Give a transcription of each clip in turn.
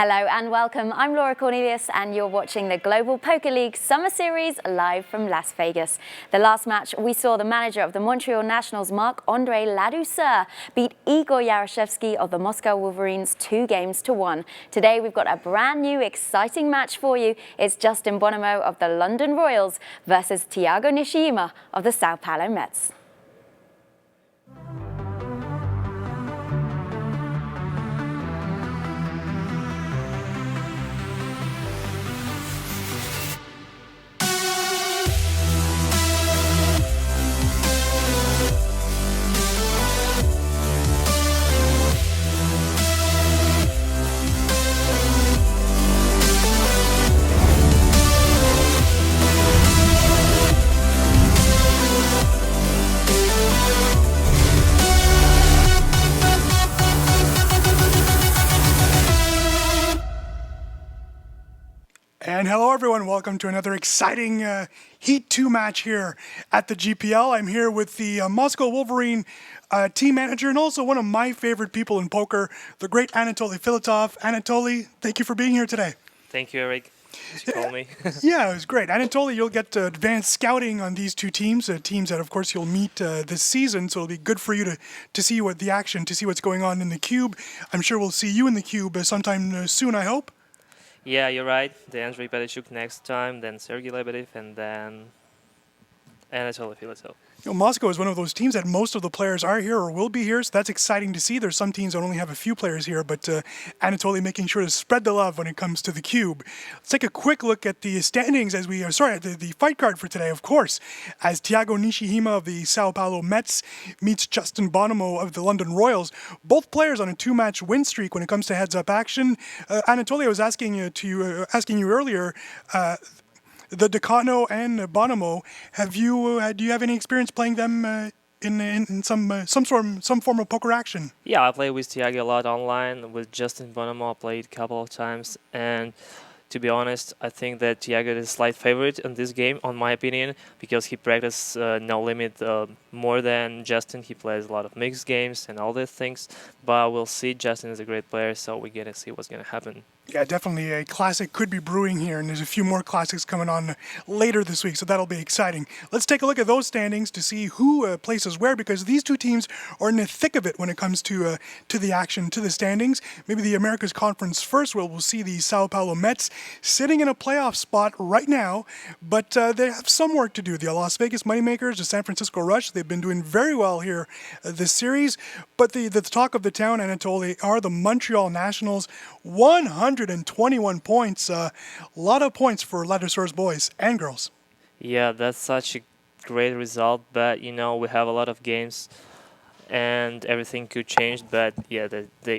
Hello and welcome. I'm Laura Cornelius and you're watching the Global Poker League Summer Series live from Las Vegas. The last match, we saw the manager of the Montreal Nationals, Marc-Andre Ladouceur, beat Igor Yarashevsky of the Moscow Wolverines 2-1. Today we've got a brand new exciting match for you. It's Justin Bonomo of the London Royals versus Thiago Nishijima of the Sao Paulo Mets. And hello everyone, welcome to another exciting Heat 2 match here at the GPL. I'm here with the Moscow Wolverine team manager and also one of my favorite people in poker, the great Anatoly Filatov. Anatoly, thank you for being here today. Thank you, Eric. You called me. Yeah, it was great. Anatoly, you'll get advanced scouting on these two teams, teams that of course you'll meet this season, so it'll be good for you to see what the action, to see what's going on in the cube. I'm sure we'll see you in the cube sometime soon, I hope. Yeah, you're right. The Andrei Petachuk next time, then Sergei Lebedev, and then Anatoly Filatov. You know, Moscow is one of those teams that most of the players are here or will be here, so that's exciting to see. There's some teams that only have a few players here, but Anatoly making sure to spread the love when it comes to the cube. Let's take a quick look at the standings as we, the fight card for today, of course, as Thiago Nishijima of the Sao Paulo Mets meets Justin Bonomo of the London Royals. Both players on a two-match win streak when it comes to heads-up action. Anatoly, I was asking you earlier. The Decano and Bonomo, do you have any experience playing them in some form of poker action? Yeah, I play with Thiago a lot online. With Justin Bonomo, I played a couple of times, and to be honest, I think that Thiago is a slight favorite in this game, on my opinion, because he practices no limit more than Justin. He plays a lot of mixed games and all these things, but we'll see. Justin is a great player, so we're gonna see what's gonna happen. Yeah, definitely a classic could be brewing here, and there's a few more classics coming on later this week, so that'll be exciting. Let's take a look at those standings to see who places where, because these two teams are in the thick of it when it comes to the action, to the standings. Maybe the Americas Conference first, where we'll see the Sao Paulo Mets sitting in a playoff spot right now, but they have some work to do. The Las Vegas Moneymakers, the San Francisco Rush, they've been doing very well here this series, but the talk of the town, Anatoly, are the Montreal Nationals. 121 points, a lot of points for Ladouceur's boys and girls. Yeah, that's such a great result, but you know, we have a lot of games and everything could change, but yeah,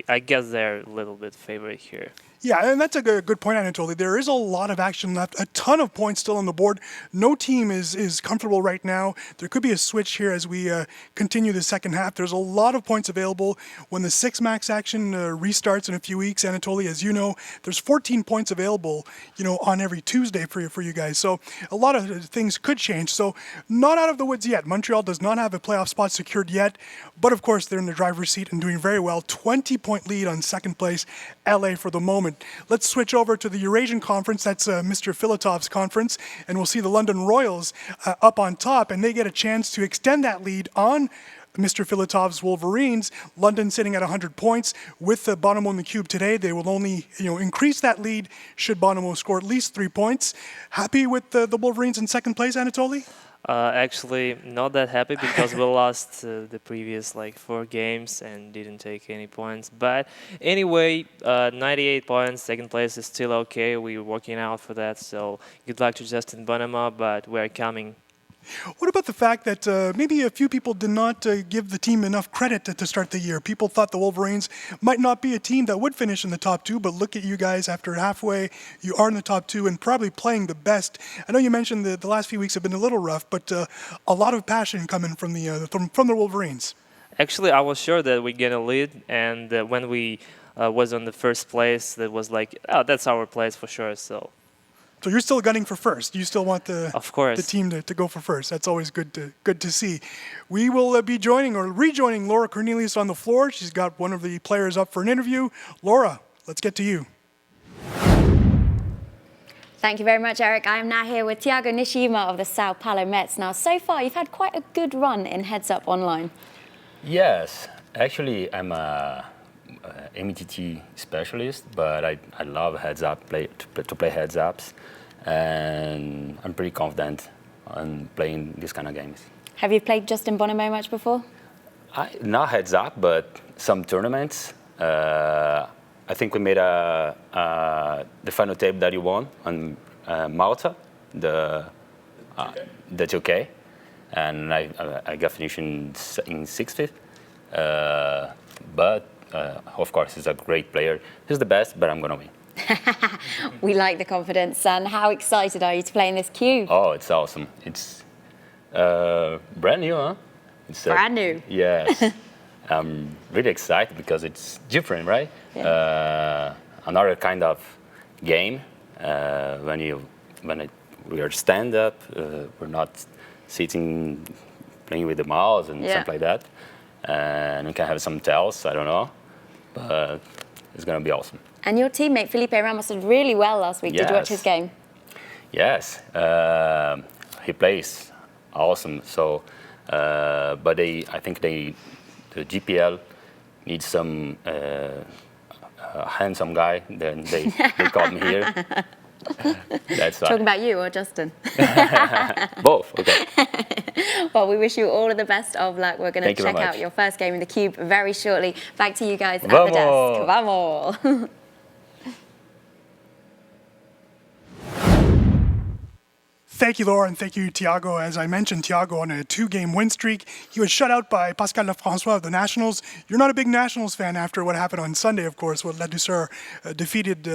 I guess they're a little bit favorite here. Yeah, and that's a good point, Anatoly. There is a lot of action left, a ton of points still on the board. No team is comfortable right now. There could be a switch here as we continue the second half. There's a lot of points available when the 6-max action restarts in a few weeks. Anatoly, as you know, there's 14 points available, on every Tuesday for you guys. So a lot of things could change. So not out of the woods yet. Montreal does not have a playoff spot secured yet, but of course they're in the driver's seat and doing very well. 20-point lead on second place, LA for the moment. Let's switch over to the Eurasian Conference. That's Mr. Filatov's conference, and we'll see the London Royals up on top, and they get a chance to extend that lead on Mr. Filatov's Wolverines. London sitting at 100 points. With Bonomo in the cube today, they will only increase that lead should Bonomo score at least 3 points. Happy with the Wolverines in second place, Anatoly? Actually, not that happy because we lost the previous 4 games and didn't take any points. But anyway, 98 points, second place is still okay. We're working out for that. So good luck to Justin Bonomo, but we're coming. What about the fact that maybe a few people did not give the team enough credit to start the year? People thought the Wolverines might not be a team that would finish in the top 2, but look at you guys after halfway. You are in the top 2 and probably playing the best. I know you mentioned the last few weeks have been a little rough, but a lot of passion coming from the Wolverines. Actually, I was sure that we're going to lead, and when we was on the first place, that was like, oh, that's our place for sure, so... So you're still gunning for first. You still want the team to go for first. That's always good to see. We will be rejoining Laura Cornelius on the floor. She's got one of the players up for an interview. Laura, let's get to you. Thank you very much, Eric. I am now here with Thiago Nishijima of the Sao Paulo Mets. Now, so far, you've had quite a good run in Heads Up Online. Yes, actually, I'm a MTT specialist, but I love Heads Up, to play Heads Ups, and I'm pretty confident on playing these kind of games. Have you played Justin Bonomo much before? Not Heads Up, but some tournaments. I think we made the final tape that you won on Malta, the 2K, and I got finished in 60th. But of course, he's a great player. He's the best, but I'm gonna win. We like the confidence. And how excited are you to play in this cube? Oh, it's awesome. It's brand new, huh? It's brand new. Yes. I'm really excited because it's different, right? Yeah. Another kind of game. We are stand up, we're not sitting playing with the mouse and stuff like that. And we can have some tells, I don't know, but it's gonna be awesome. And your teammate Felipe Ramos did really well last week. Did you watch his game? Yes, he plays awesome. So, but I think the GPL needs some handsome guy. Then they called me here. That's Talking about you or Justin? Both. Okay. Well, we wish you all of the best of luck. We're going to check out much. your first game in the cube very shortly. Back to you guys at Vamos. the desk. Vamos! Thank you, Laura, and thank you, Thiago. As I mentioned, Thiago on a 2-game win streak. He was shut out by Pascal Lafrançois of the Nationals. You're not a big Nationals fan after what happened on Sunday, of course, when Ladouceur defeated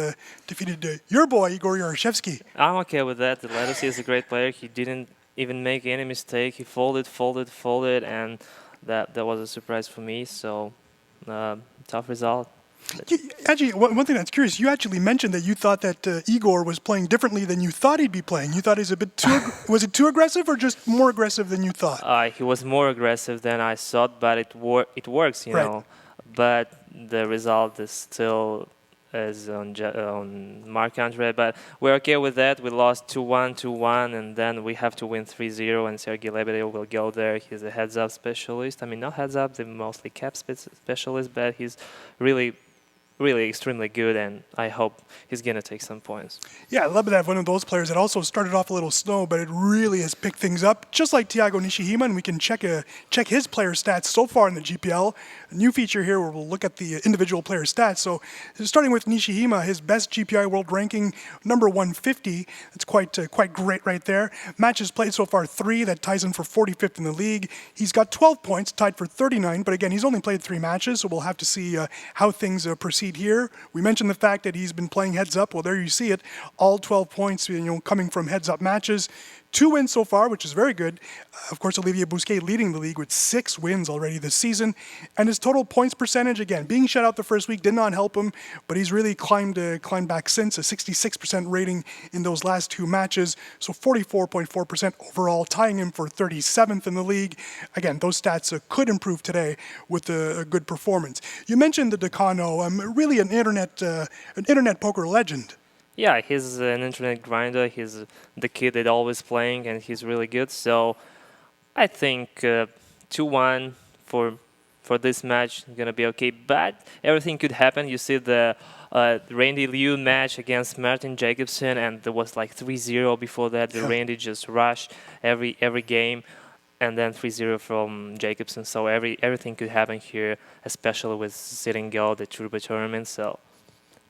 your boy, Igor Yaroshevsky. I'm okay with that. The Ladouceur is a great player. He didn't even make any mistake. He folded, and that was a surprise for me. So, tough result. Actually, one thing that's curious, you actually mentioned that you thought that Igor was playing differently than you thought he'd be playing. You thought he was a bit too, was it too aggressive or just more aggressive than you thought? He was more aggressive than I thought, but it works, you know. But the result is still on Marc Andre. But we're okay with that. We lost 2-1, 2-1, and then we have to win 3-0, and Sergei Lebedev will go there. He's a heads-up specialist. I mean, not heads-up, they're mostly cap specialist, but he's really extremely good, and I hope he's going to take some points. Yeah, Lebedev, one of those players that also started off a little slow, but it really has picked things up, just like Thiago Nishijima, and we can check his player stats so far in the GPL. A new feature here where we'll look at the individual player stats. So starting with Nishijima, his best GPI world ranking, number 150. That's quite great right there. Matches played so far 3. That ties him for 45th in the league. He's got 12 points, tied for 39, but again, he's only played 3 matches, so we'll have to see how things proceed here. We mentioned the fact that he's been playing heads up. Well, there you see it. All 12 points, coming from heads up matches. 2 wins so far, which is very good. Of course, Olivier Bousquet leading the league with 6 wins already this season. And his total points percentage, again, being shut out the first week did not help him, but he's really climbed back since, a 66% rating in those last 2 matches. So 44.4% overall, tying him for 37th in the league. Again, those stats could improve today with a good performance. You mentioned the Decano, really an internet poker legend. Yeah, he's an internet grinder. He's the kid that always playing, and he's really good. So I think 2-1 for this match is gonna be okay. But everything could happen. You see the Randy Liu match against Martin Jacobson, and there was like 3-0 before that. The Randy just rushed every game, and then 3-0 from Jacobson. So everything could happen here, especially with Sitting Go, the Turbo tournament. So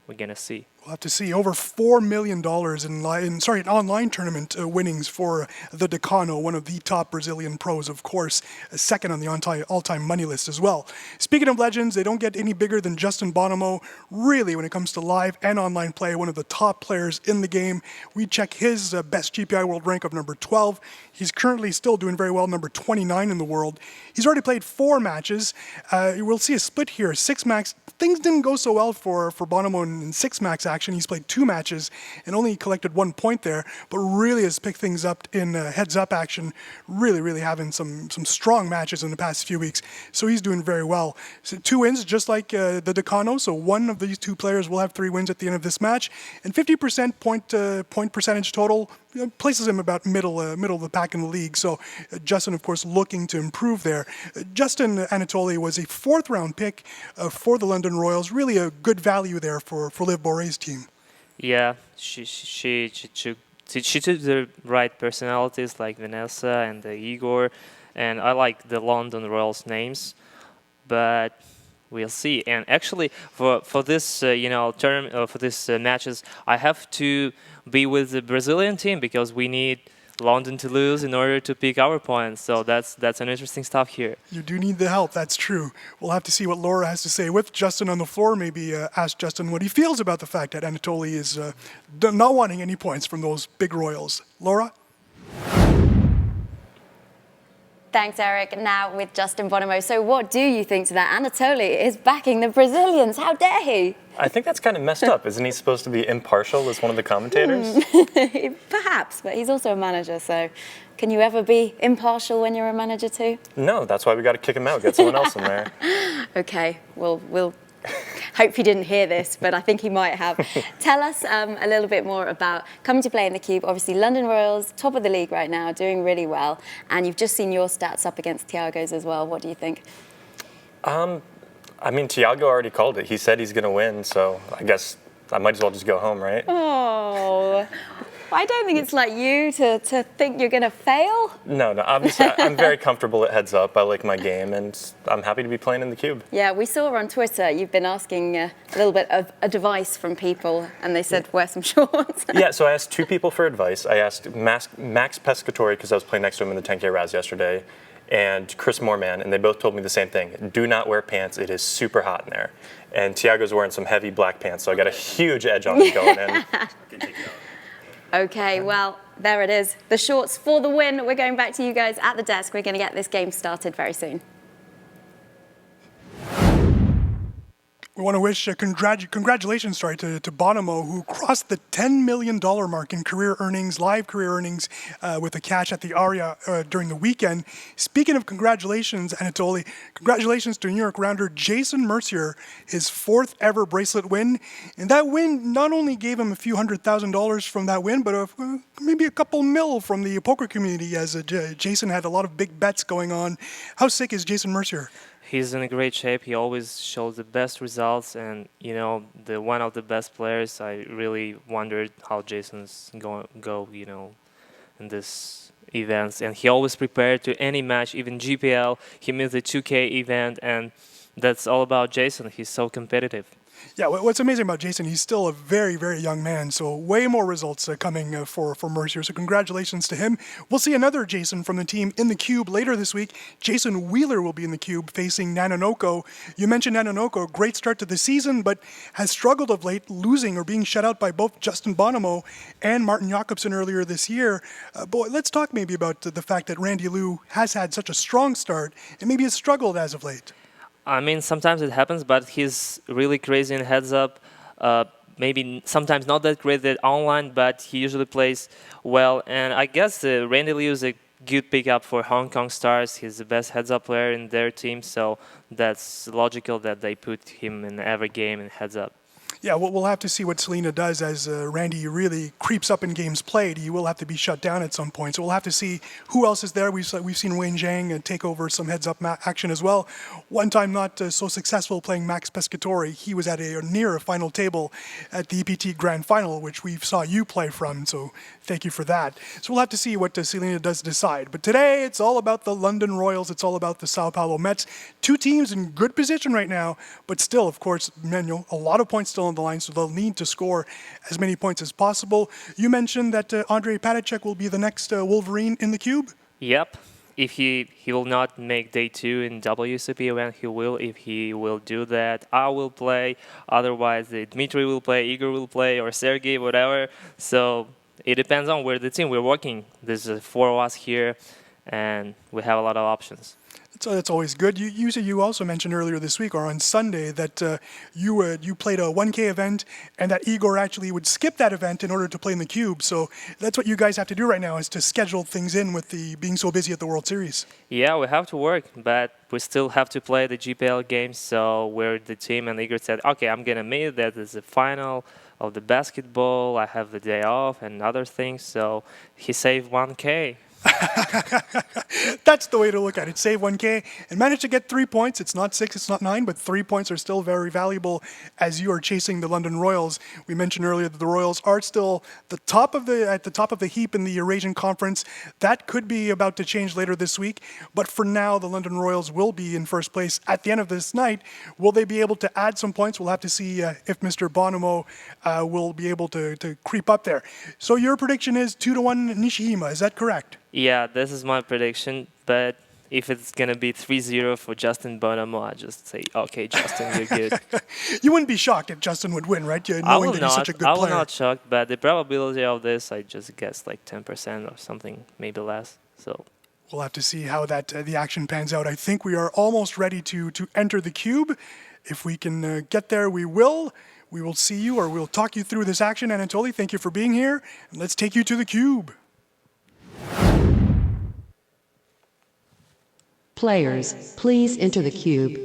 we're gonna see. We'll have to see. Over $4 million in online tournament winnings for the Decano, one of the top Brazilian pros, of course, second on the all-time money list as well. Speaking of legends, they don't get any bigger than Justin Bonomo. Really, when it comes to live and online play, one of the top players in the game. We check his best GPI world rank of number 12. He's currently still doing very well, number 29 in the world. He's already played 4 matches. We'll see a split here, 6 max. Things didn't go so well for Bonomo in 6 max action. He's played 2 matches and only collected 1 point there, but really has picked things up in heads-up action, really having some strong matches in the past few weeks. So he's doing very well. So 2 wins, just like the Decano, so one of these 2 players will have 3 wins at the end of this match, and 50% point percentage total places him about middle of the pack in the league. So Justin, of course, looking to improve there. Justin Anatoly was a 4th round pick for the London Royals. Really a good value there for Liv Borré's team. Yeah, she took the right personalities like Vanessa and Igor, and I like the London Royals names, but we'll see. And actually, for this for this matches, I have to be with the Brazilian team because we need London to lose in order to pick our points. So that's an interesting stuff here. You do need the help, that's true. We'll have to see what Laura has to say with Justin on the floor. Maybe ask Justin what he feels about the fact that Anatoly is not wanting any points from those big Royals. Laura? Thanks, Eric. Now with Justin Bonomo. So what do you think to that? Anatoly is backing the Brazilians. How dare he? I think that's kind of messed up. Isn't he supposed to be impartial as one of the commentators? Perhaps, but he's also a manager, so can you ever be impartial when you're a manager too? No, that's why we got to kick him out, get someone else in there. Okay, we'll hope he didn't hear this, but I think he might have. Tell us a little bit more about coming to play in the Cube. Obviously, London Royals, top of the league right now, doing really well. And you've just seen your stats up against Thiago's as well. What do you think? I mean, Thiago already called it. He said he's going to win, so I guess I might as well just go home, right? Oh, I don't think it's like you to think you're going to fail. No, obviously I'm very comfortable at heads up. I like my game, and I'm happy to be playing in the Cube. Yeah, we saw on Twitter you've been asking a little bit of advice from people, and they said wear some shorts. Yeah, so I asked 2 people for advice. I asked Max Pescatori, because I was playing next to him in the 10K Raz yesterday, and Chris Moorman, and they both told me the same thing. Do not wear pants. It is super hot in there. And Thiago's wearing some heavy black pants, so I got a huge edge on him going in. Okay, well, there it is. The shorts for the win. We're going back to you guys at the desk. We're going to get this game started very soon. We want to wish congratulations to Bonomo, who crossed the $10 million mark in career earnings, live career earnings, with the cash at the Aria during the weekend. Speaking of congratulations, Anatoly, congratulations to New York rounder Jason Mercier, his 4th ever bracelet win. And that win not only gave him a few $100,000 from that win, but maybe a couple mil from the poker community, as Jason had a lot of big bets going on. How sick is Jason Mercier? He's in a great shape. He always shows the best results, and the one of the best players. I really wondered how Jason's going to go, in this events. And he always prepared to any match, even GPL. He missed the 2K event, and that's all about Jason. He's so competitive. Yeah, what's amazing about Jason, he's still a very young man, so way more results coming for Mercier, so congratulations to him. We'll see another Jason from the team in the Cube later this week. Jason Wheeler will be in the Cube facing Nanonoko. You mentioned Nanonoko, great start to the season, but has struggled of late, losing or being shut out by both Justin Bonomo and Martin Jakobsen earlier this year. Let's talk maybe about the fact that Randy Liu has had such a strong start and maybe has struggled as of late. I mean, sometimes it happens, but he's really crazy in heads up. Maybe sometimes not that great at online, but he usually plays well. And I guess Randy Liu is a good pickup for Hong Kong Stars. He's the best heads up player in their team, so that's logical that they put him in every game in heads up. Yeah, we'll have to see what Selena does as Randy really creeps up in games played. He will have to be shut down at some point. So we'll have to see who else is there. We've seen Wayne Zhang take over some heads-up action as well. One time not so successful playing Max Pescatori. He was at near a final table at the EPT Grand Final, which we saw you play from. So thank you for that. So we'll have to see what Selena does decide. But today it's all about the London Royals. It's all about the Sao Paulo Mets. 2 teams in good position right now, but still, of course, Manuel, a lot of points still on the line, so they'll need to score as many points as possible. You mentioned that Andrei Padacek will be the next Wolverine in the Cube? Yep. If he will not make day 2 in WCP event, he will. If he will do that, I will play. Otherwise, Dmitry will play, Igor will play, or Sergey, whatever. So it depends on where the team we're working. There's 4 of us here, and we have a lot of options. So that's always good. You also mentioned earlier this week or on Sunday that you played a 1K event and that Igor actually would skip that event in order to play in the Cube. So that's what you guys have to do right now, is to schedule things in with the being so busy at the World Series. Yeah, we have to work, but we still have to play the GPL games. So we're the team, and Igor said, okay, I'm going to meet that is the final of the basketball. I have the day off and other things. So he saved 1K. That's the way to look at it. Save 1K and manage to get 3 points. It's not 6, it's not 9, but 3 points are still very valuable as you are chasing the London Royals. We mentioned earlier that the Royals are still at the top of the heap in the Eurasian Conference. That could be about to change later this week, but for now, the London Royals will be in first place at the end of this night. Will they be able to add some points? We'll have to see if Mr. Bonomo will be able to creep up there. So your prediction is 2-1 Nishijima. Is that correct? Yeah, this is my prediction, but if it's going to be 3-0 for Justin Bonomo, I just say, okay, Justin, you're good. You wouldn't be shocked if Justin would win, right? Knowing that he's such a good I player. will not shocked, but the probability of this, I just guess like 10% or something, maybe less. So we'll have to see how that the action pans out. I think we are almost ready to enter the Cube. If we can get there, we will. We will see you, or we'll talk you through this action. Anatoly, thank you for being here. And let's take you to the Cube. Players, please enter the cube.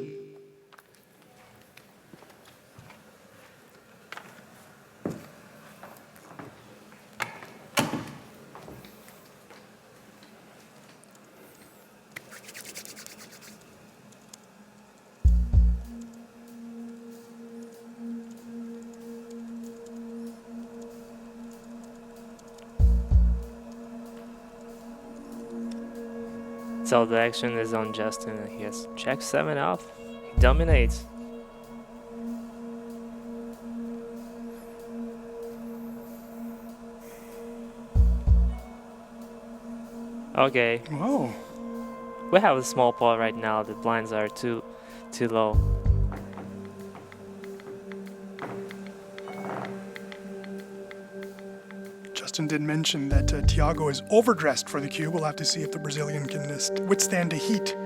So the action is on Justin, and he has Jack 7 off. He dominates. Okay. Whoa. We have a small pot right now. The blinds are too low. Justin did mention that Thiago is overdressed for the Cube. We'll have to see if the Brazilian can withstand the heat.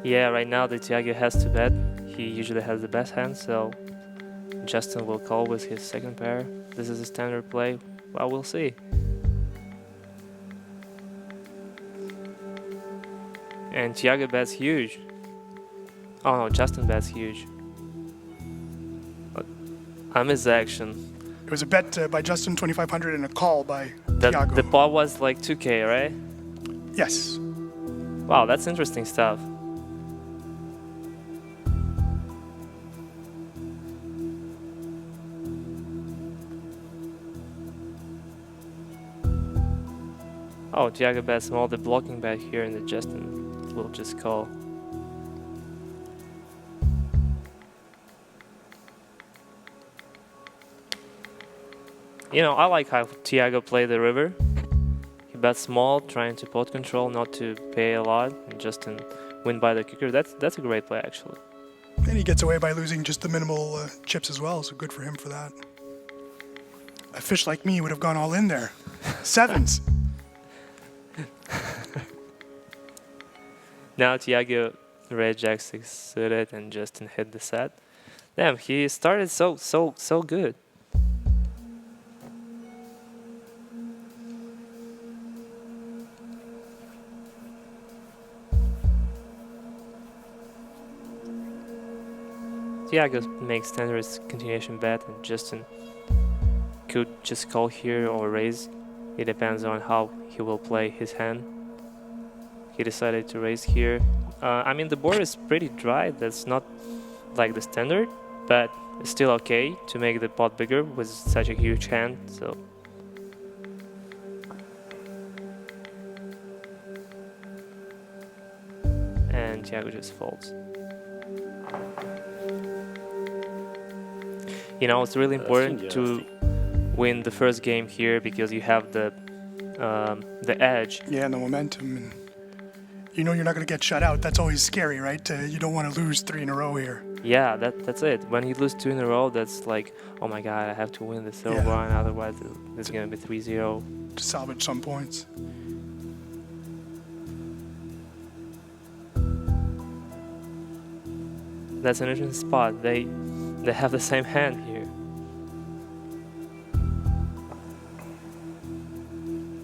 Yeah, right now the Thiago has to bet. He usually has the best hand, so Justin will call with his second pair. This is a standard play. Well, we'll see. And Thiago bets huge. Oh no, Justin bets huge. But I missed the action. It was a bet by Justin, 2,500, and a call by Thiago. The pot was like 2K, right? Yes. Wow, that's interesting stuff. Oh, Thiago bets small, the blocking bet here, and the Justin will just call. You know, I like how Thiago played the river. He bets small, trying to pot control, not to pay a lot, and Justin win by the kicker. That's a great play, actually. And he gets away by losing just the minimal chips as well, so good for him for that. A fish like me would have gone all in there. Sevens. Now Thiago red jack 6 suited, and Justin hit the set. Damn, he started so good. Thiago makes standard continuation bet, and Justin could just call here or raise. It depends on how he will play his hand. He decided to raise here. I mean, the board is pretty dry. That's not like the standard, but it's still okay to make the pot bigger with such a huge hand. So and Thiago just folds. You know, it's really important to win the first game here because you have the edge. Yeah, and the momentum. And you know you're not going to get shut out. That's always scary, right? You don't want to lose 3 in a row here. Yeah, that's it. When you lose 2 in a row, that's like, oh my god, I have to win the third one, otherwise it's going to be 3-0. To salvage some points. That's an interesting spot. They have the same hand here.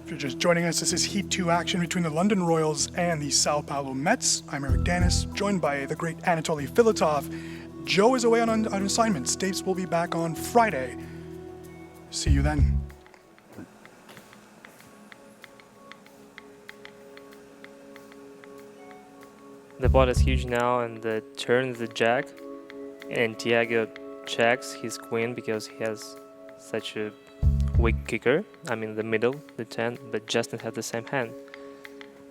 If you're just joining us, this is Heat 2 action between the London Royals and the Sao Paulo Mets. I'm Eric Danis, joined by the great Anatoly Filatov. Joe is away on assignment. States will be back on Friday. See you then. The pot is huge now, and the turn is the jack. And Thiago checks his queen because he has such a weak kicker. I mean the middle, the 10, but Justin had the same hand.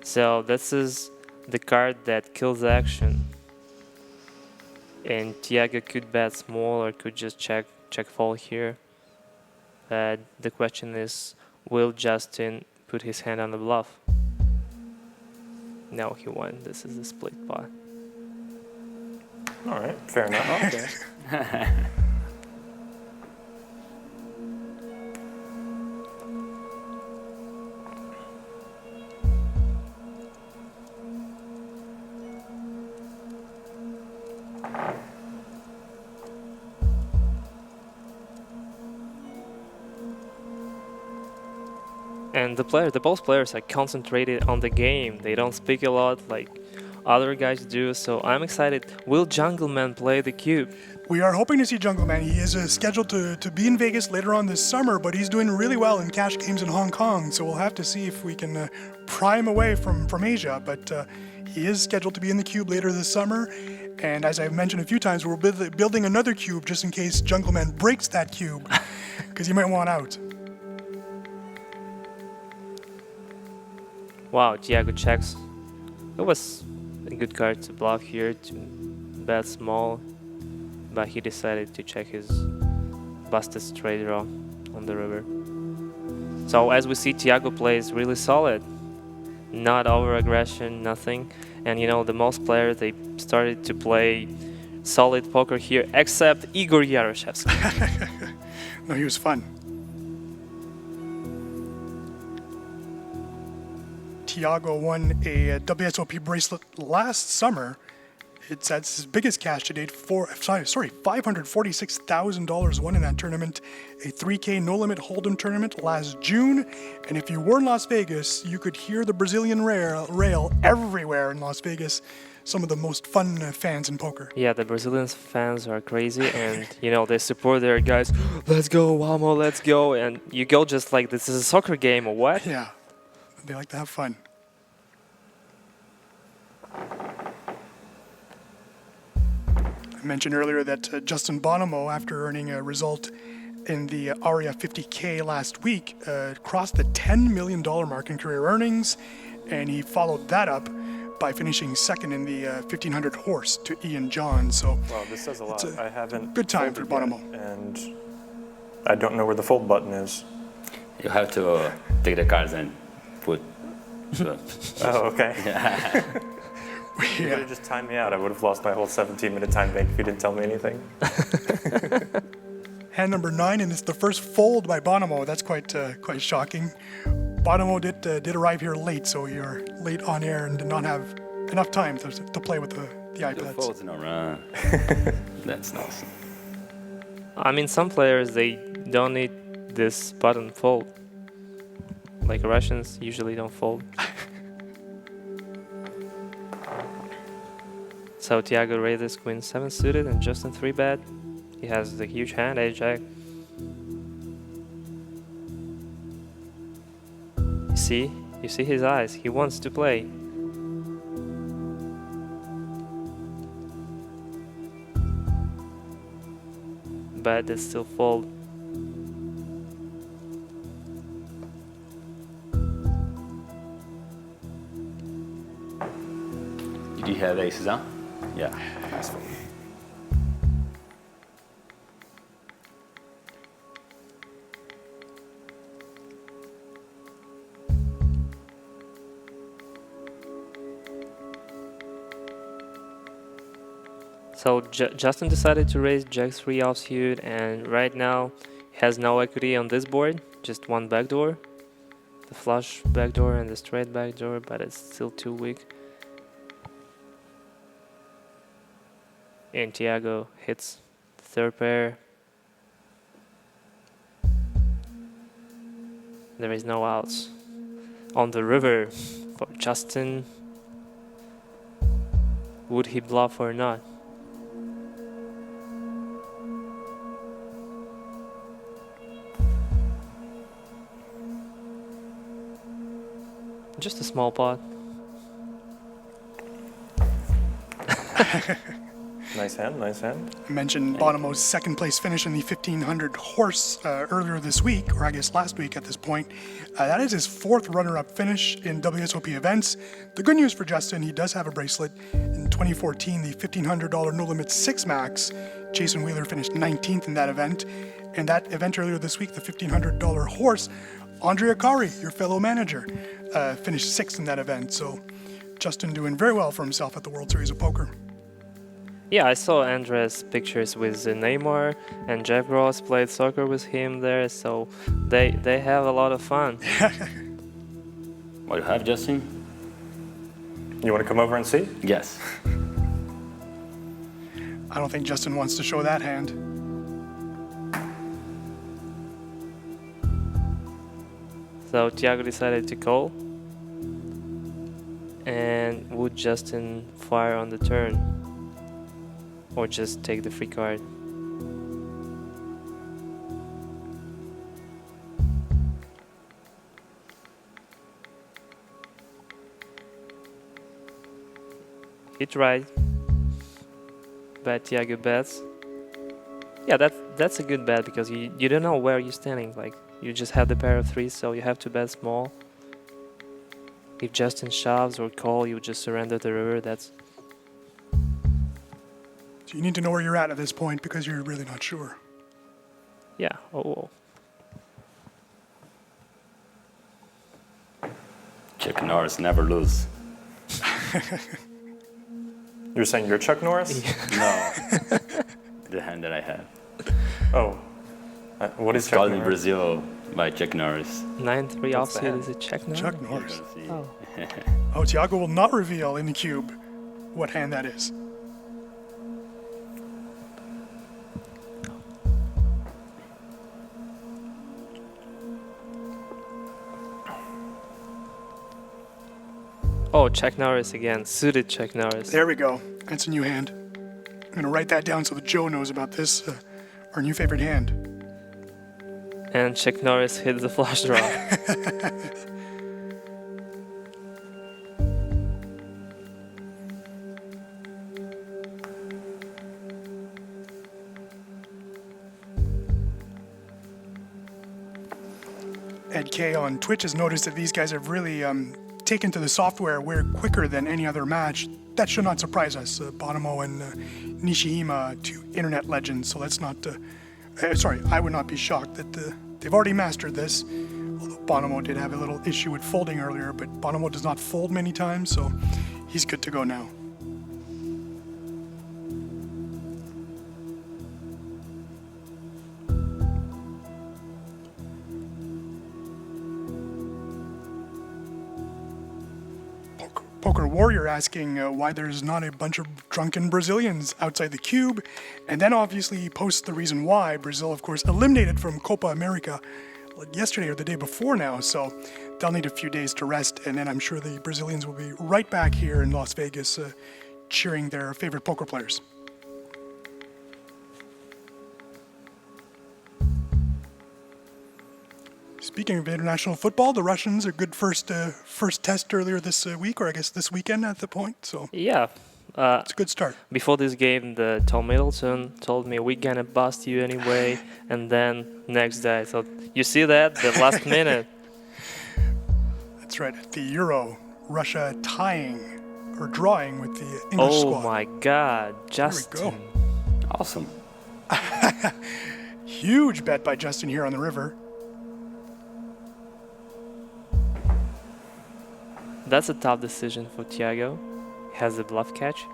So this is the card that kills the action. And Thiago could bet small or could just check fold here. But the question is, will Justin put his hand on the bluff? No, he won. This is the split pot. All right, fair enough. Okay. And both players are concentrated on the game. They don't speak a lot like other guys do, so I'm excited. Will Jungleman play the cube? We are hoping to see Jungleman. He is scheduled to be in Vegas later on this summer, but he's doing really well in cash games in Hong Kong, so we'll have to see if we can pry him away from Asia. But he is scheduled to be in the cube later this summer, and as I've mentioned a few times, we're building another cube just in case Jungleman breaks that cube, because he might want out. Wow, Thiago checks. It was a good card to bluff here, to bet small, but he decided to check his busted straight draw on the river. So as we see, Thiago plays really solid. Not over aggression, nothing. And you know, the most players, they started to play solid poker here, except Igor Yaroshevsky. No, he was fun. Thiago won a WSOP bracelet last summer. It's his biggest cash to date. $546,000 won in that tournament. A 3K no limit hold'em tournament last June. And if you were in Las Vegas, you could hear the Brazilian rail everywhere in Las Vegas. Some of the most fun fans in poker. Yeah, the Brazilian fans are crazy, and you know, they support their guys. Let's go, Wamo, let's go. And you go just like this is a soccer game or what? Yeah, they like to have fun. I mentioned earlier that Justin Bonomo, after earning a result in the Aria 50K last week, crossed the $10 million mark in career earnings, and he followed that up by finishing second in the 1500 horse to Ian John. So, Well, this says a lot. I haven't. good time for folded Bonomo. yet, and I don't know where the fold button is. You have to take the cards and put. Oh, okay. Yeah. You could have just timed me out. I would have lost my whole 17-minute time bank if you didn't tell me anything. Hand number 9, and it's the first fold by Bonomo. That's quite shocking. Bonomo did arrive here late, so you're late on air and did not have enough time to play with the The iPads. folds in a run. That's nice. I mean, some players, they don't need this button fold. Like Russians usually don't fold. So Thiago raises queen 7 suited and Justin 3-bet. He has the huge hand, ace-jack. You see his eyes. He wants to play. But they still fold. Did you have aces, huh? Yeah. Nice fold. So Justin decided to raise Jack 3 offsuit, and right now he has no equity on this board, just one backdoor. The flush backdoor and the straight backdoor, but it's still too weak. And Thiago hits the third pair. There is no outs. On the river for Justin. Would he bluff or not? Just a small pot. Nice hand, nice hand. I mentioned Bonomo's second place finish in the 1500 horse earlier this week, or I guess last week at this point. That is his fourth runner-up finish in WSOP events. The good news for Justin, he does have a bracelet. In 2014, the $1,500 No Limit 6 Max, Jason Wheeler finished 19th in that event. And that event earlier this week, the $1,500 horse, Andre Akari, your fellow manager, finished 6th in that event. So Justin doing very well for himself at the World Series of Poker. Yeah, I saw Andres' pictures with Neymar, and Jeff Ross played soccer with him there, so they have a lot of fun. What do you have, Justin? You want to come over and see? Yes. I don't think Justin wants to show that hand. So Thiago decided to call. And would Justin fire on the turn? Or just take the free card? He tried, but Thiago bets. Yeah, that's a good bet because you don't know where you're standing. Like, you just have the pair of threes, so you have to bet small. If Justin shoves or call, you just surrender the river. That's So you need to know where you're at this point because you're really not sure. yeah. Oh. Chuck Norris never lose. You're saying you're Chuck Norris? No. The hand that I have. Oh. What is It's Chuck called in Norris? Brazil by Chuck Norris. 9-3 What's the offsuit hand? is a check now. Chuck Norris. Oh. Oh, Thiago will not reveal in the cube what hand that is. Oh, Chuck Norris again. Suited Chuck Norris. There we go. That's a new hand. I'm going to write that down so that Joe knows about this, our new favorite hand. And Chuck Norris hits the flush draw. Ed K on Twitch has noticed that these guys have really taken to the software way quicker than any other match. That should not surprise us. Bonomo and Nishijima, two internet legends, so that's not... sorry, I would not be shocked that they've already mastered this. Although Bonomo did have a little issue with folding earlier, but Bonomo does not fold many times, so he's good to go now. Poker Warrior asking why there's not a bunch of drunken Brazilians outside the cube. And then obviously he posts the reason why. Brazil, of course, eliminated from Copa America yesterday or the day before now. So they'll need a few days to rest. And then I'm sure the Brazilians will be right back here in Las Vegas cheering their favorite poker players. Speaking of international football, the Russians, a good first test earlier this week, or I guess this weekend at the point. So Yeah. it's a good start. Before this game, the Tom Middleton told me we're gonna bust you anyway, and then next day. So you see that the last minute. That's right. At the Euro, Russia tying or drawing with the English Oh squad. my God, There we Justin! go. Awesome. Huge bet by Justin here on the river. That's a tough decision for Thiago. He has a bluff catch.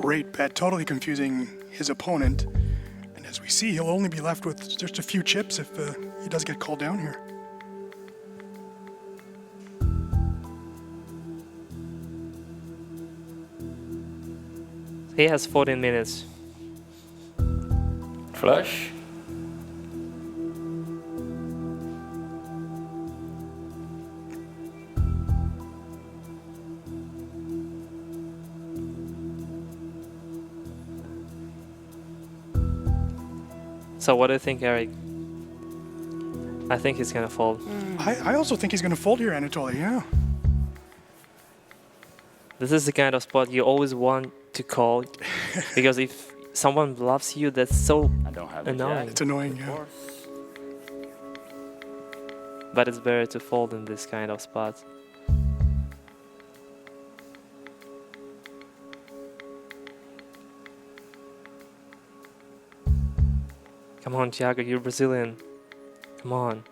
great bet, totally confusing his opponent. And as we see, he'll only be left with just a few chips if he does get called down here. He has 14 minutes. Flush. So what do you think, Eric? I think he's gonna fold. I also think he's going to fold here, Anatoly, yeah. This is the kind of spot you always want to call, because if someone bluffs you, that's so I don't have it annoying. yet. It's annoying, yeah. But it's better to fold in this kind of spot. Come on, Thiago, you're Brazilian. Come on.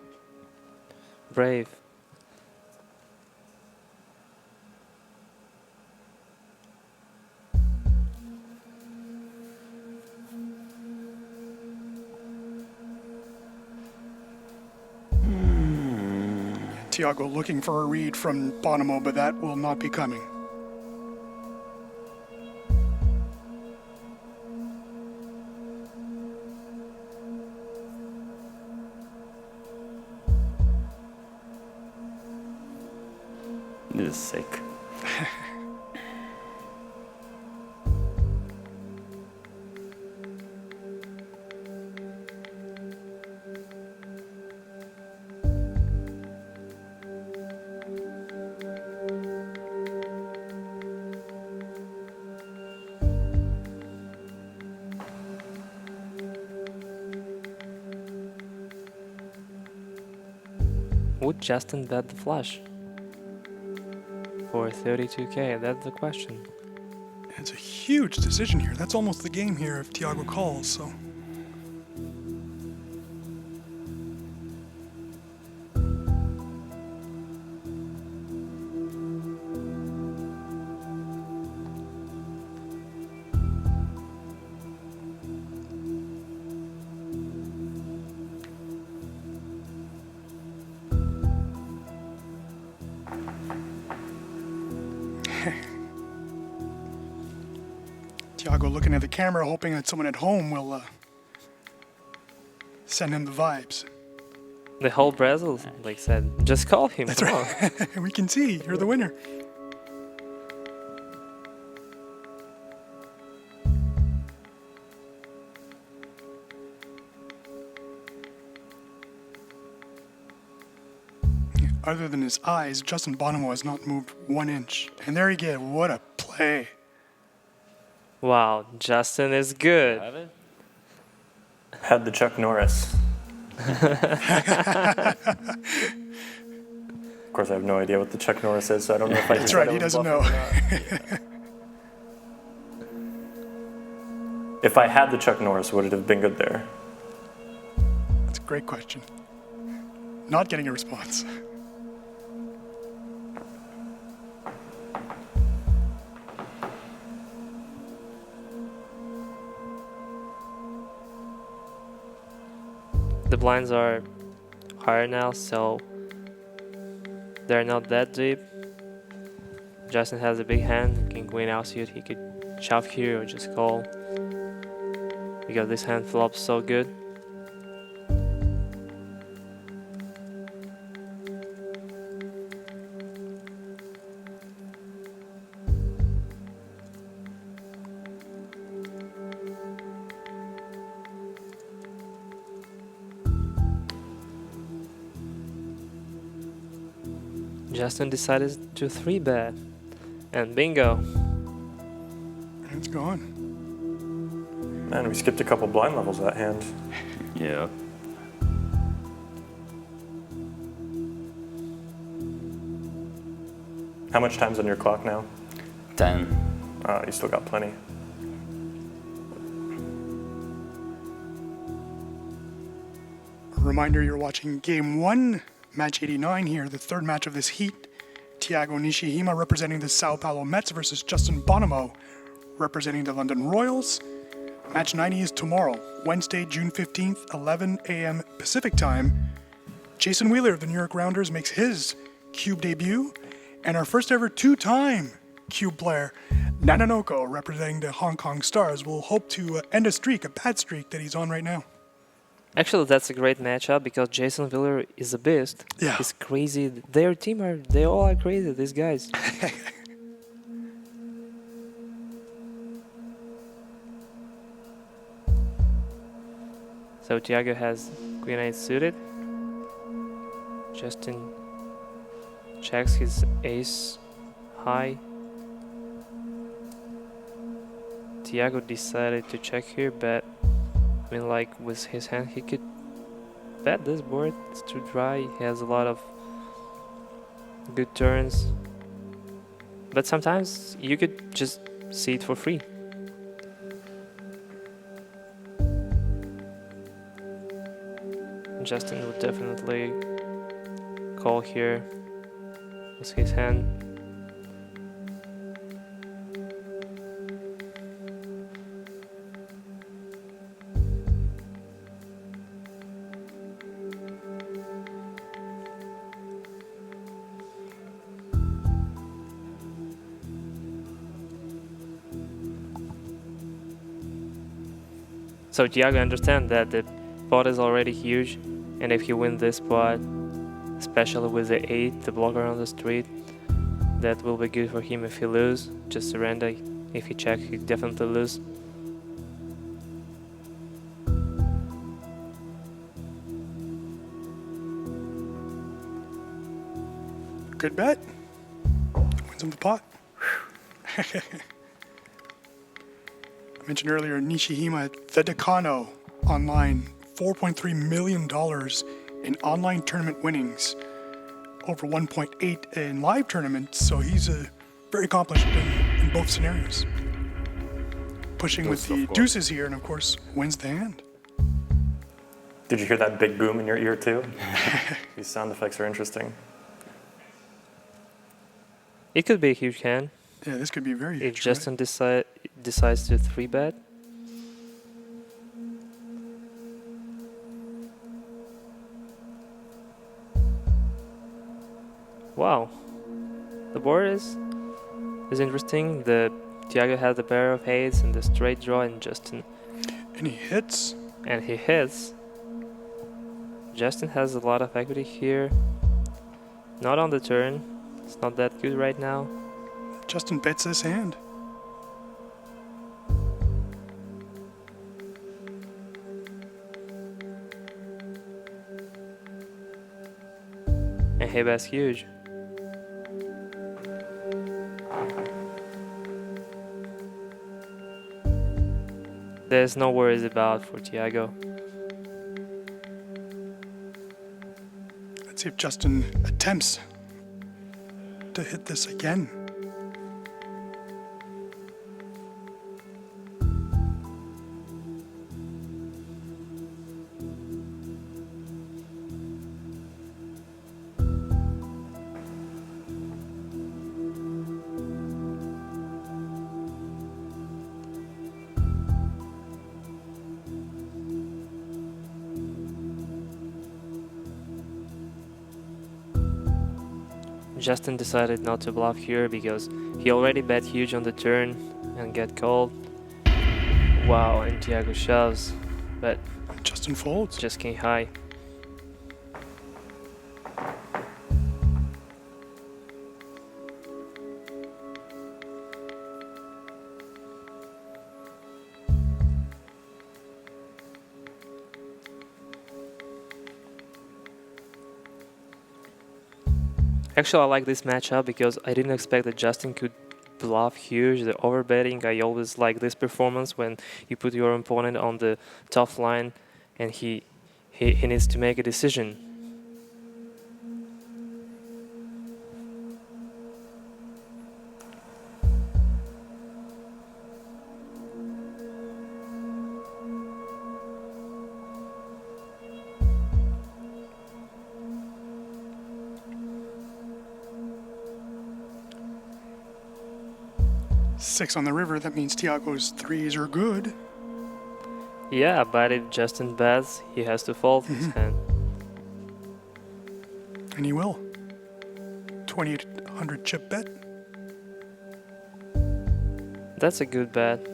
Brave. Thiago looking for a read from Bonomo, but that will not be coming. This is sick. Would Justin bet the flush? For 32k, that's the question. It's a huge decision here. That's almost the game here if Thiago calls, so. Thiago looking at the camera, hoping that someone at home will send him the vibes. The whole Brazil like said, just call him. That's come on. right. We can see you're the winner. Other than his eyes, Justin Bonomo has not moved 1 inch. And there he get, what a play. Wow, Justin is good. Have it? Had the Chuck Norris. Of course, I have no idea what the Chuck Norris is, so I don't know if I. That's right, he doesn't know. If I had the Chuck Norris, would it have been good there? That's a great question. Not getting a response. The blinds are higher now, so they're not that deep. Justin has a big hand, king queen outsuit. He could shove here or just call, because this hand flops so good. Justin decided to 3-bet, and bingo. It's gone. Man, we skipped a couple blind levels that hand. Yeah. How much time's on your clock now? 10. You still got plenty. A reminder, you're watching Game 1, Match 89 here, the third match of this heat. Thiago Nishijima representing the Sao Paulo Mets versus Justin Bonomo representing the London Royals. Match 90 is tomorrow, Wednesday, June 15th, 11 a.m. Pacific Time. Jason Wheeler of the New York Rounders makes his Cube debut, and our first ever two-time Cube player, Nananoko, representing the Hong Kong Stars, will hope to end a streak, a bad streak that he's on right now. Actually, that's a great matchup because Jason Wheeler is a beast. Yeah. He's crazy. Their team they all are crazy, these guys. So Thiago has Queen 8 suited. Justin checks his ace high. Thiago decided to check here, but I mean, like with his hand, he could bet this board. It's too dry. He has a lot of good turns, but sometimes you could just see it for free. Justin would definitely call here with his hand. So Thiago understands that the pot is already huge, and if he wins this pot, especially with the 8, the blocker on the street, that will be good for him. If he lose, just surrender. If he check, he definitely lose. Good bet. Wins him the pot. I mentioned earlier Nishijima, the Decano online, $4.3 million in online tournament winnings, over 1.8 in live tournaments, so he's very accomplished in both scenarios. Pushing with the deuces here, and of course, wins the hand. Did you hear that big boom in your ear too? These sound effects are interesting. It could be a huge hand. Yeah, this could be very huge. If Justin decides to 3-bet. Wow, the board is interesting. The Thiago has the pair of 8s and the straight draw, and Justin. And he hits. And he hits. Justin has a lot of equity here. Not on the turn. It's not that good right now. Justin bets this hand. And he bets huge. There's no worries about for Thiago. Let's see if Justin attempts to hit this again. Justin decided not to bluff here because he already bet huge on the turn and get called. Wow, and Thiago shoves, but Justin folds. just king high. Actually, I like this matchup because I didn't expect that Justin could bluff huge. The overbetting, I always like this performance when you put your opponent on the tough line and he needs to make a decision. 6 on the river, that means Thiago's threes are good. Yeah, but if Justin bets, he has to fold his hand. And he will. 2,800 chip bet. That's a good bet.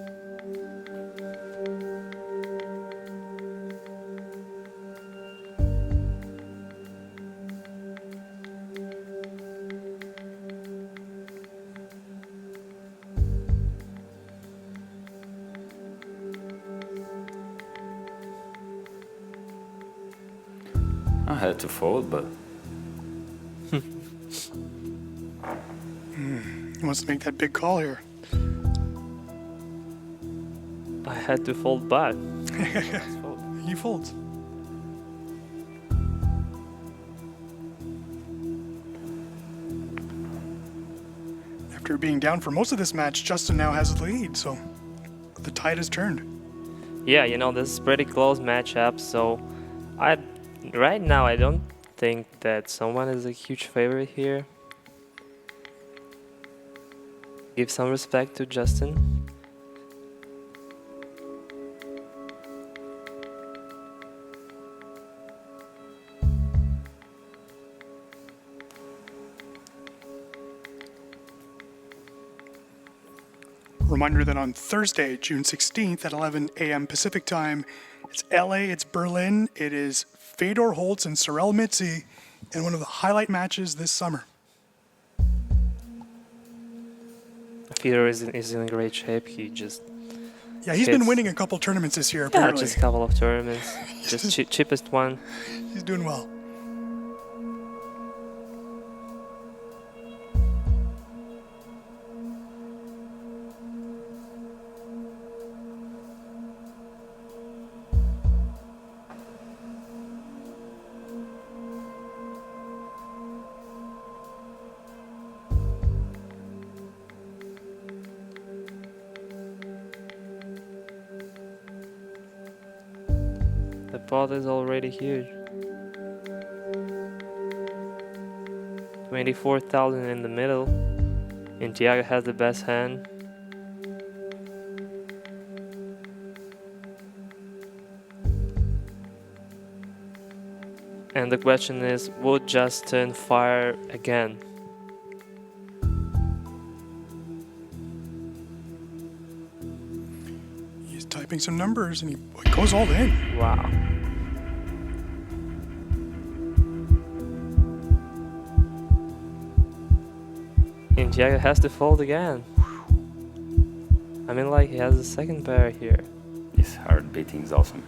I had to fold, but He wants to make that big call here. I had to fold back. He folds. After being down for most of this match, Justin now has the lead, so the tide has turned. Yeah, you know, this is pretty close matchup, so right now I don't think that someone is a huge favorite here. Give some respect to Justin. Reminder that on Thursday, June 16th at 11 a.m. Pacific time, it's LA, it's Berlin, it is Fedor Holtz and Sorel Mitzi in one of the highlight matches this summer. Fedor is in great shape. He just Yeah, he's been winning a couple tournaments this year, yeah, apparently. just a couple of tournaments. Just cheapest one. He's doing well. The pot is already huge. 24,000 in the middle. And Thiago has the best hand. And the question is, would Justin fire again? He's typing some numbers and he goes all in. Wow. And Thiago has to fold again. I mean, like, he has a second pair here. this hard beating is awesome.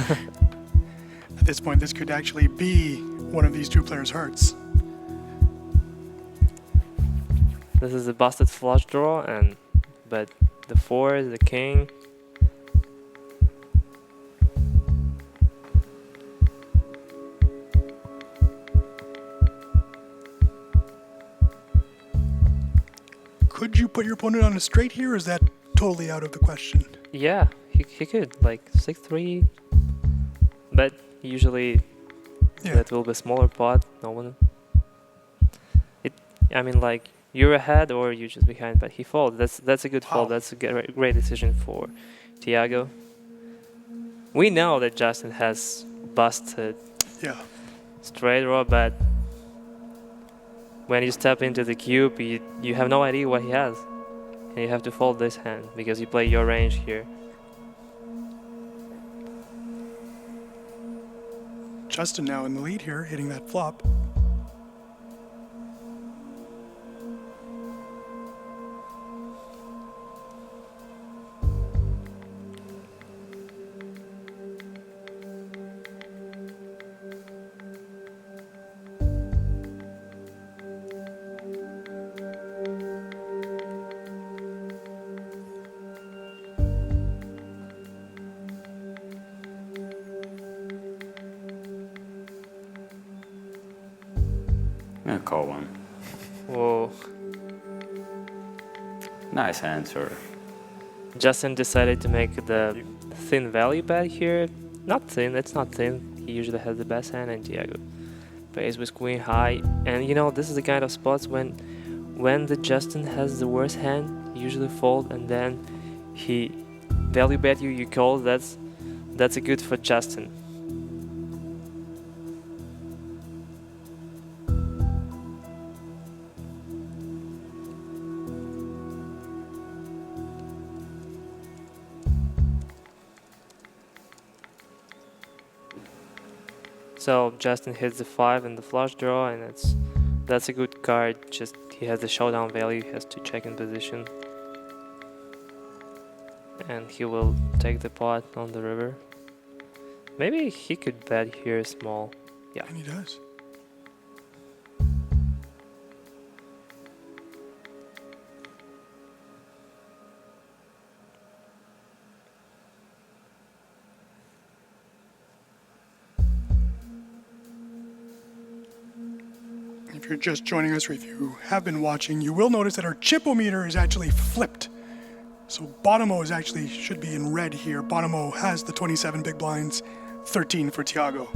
At this point, this could actually be one of these two players' hearts. This is a busted flush draw, but the 4 is the king. Could you put your opponent on a straight here, or is that totally out of the question? Yeah, he could, like 6-3, but usually that will be a smaller pot. No one. I mean, like, you're ahead or you're just behind, but he folds. That's a good fold. That's a great decision for Thiago. We know that Justin has busted straight draw, but when you step into the cube, you have no idea what he has. And you have to fold this hand because you play your range here. Justin now in the lead here, hitting that flop. I'm gonna call one. Whoa. Nice answer. Justin decided to make the thin value bet here. Not thin, it's not thin. He usually has the best hand, and Thiago plays with queen high. And you know, this is the kind of spots when when the Justin has the worst hand, he usually fold, and then he value bet you, you call. That's a good for Justin. So Justin hits the 5 in the flush draw, and that's a good card. Just he has the showdown value, he has to check in position, and he will take the pot on the river. Maybe he could bet here small. Yeah, And he does. If you're just joining us or if you have been watching, you will notice that our chipometer is actually flipped. So Bonomo should be in red here. Bonomo has the 27 big blinds, 13 for Thiago.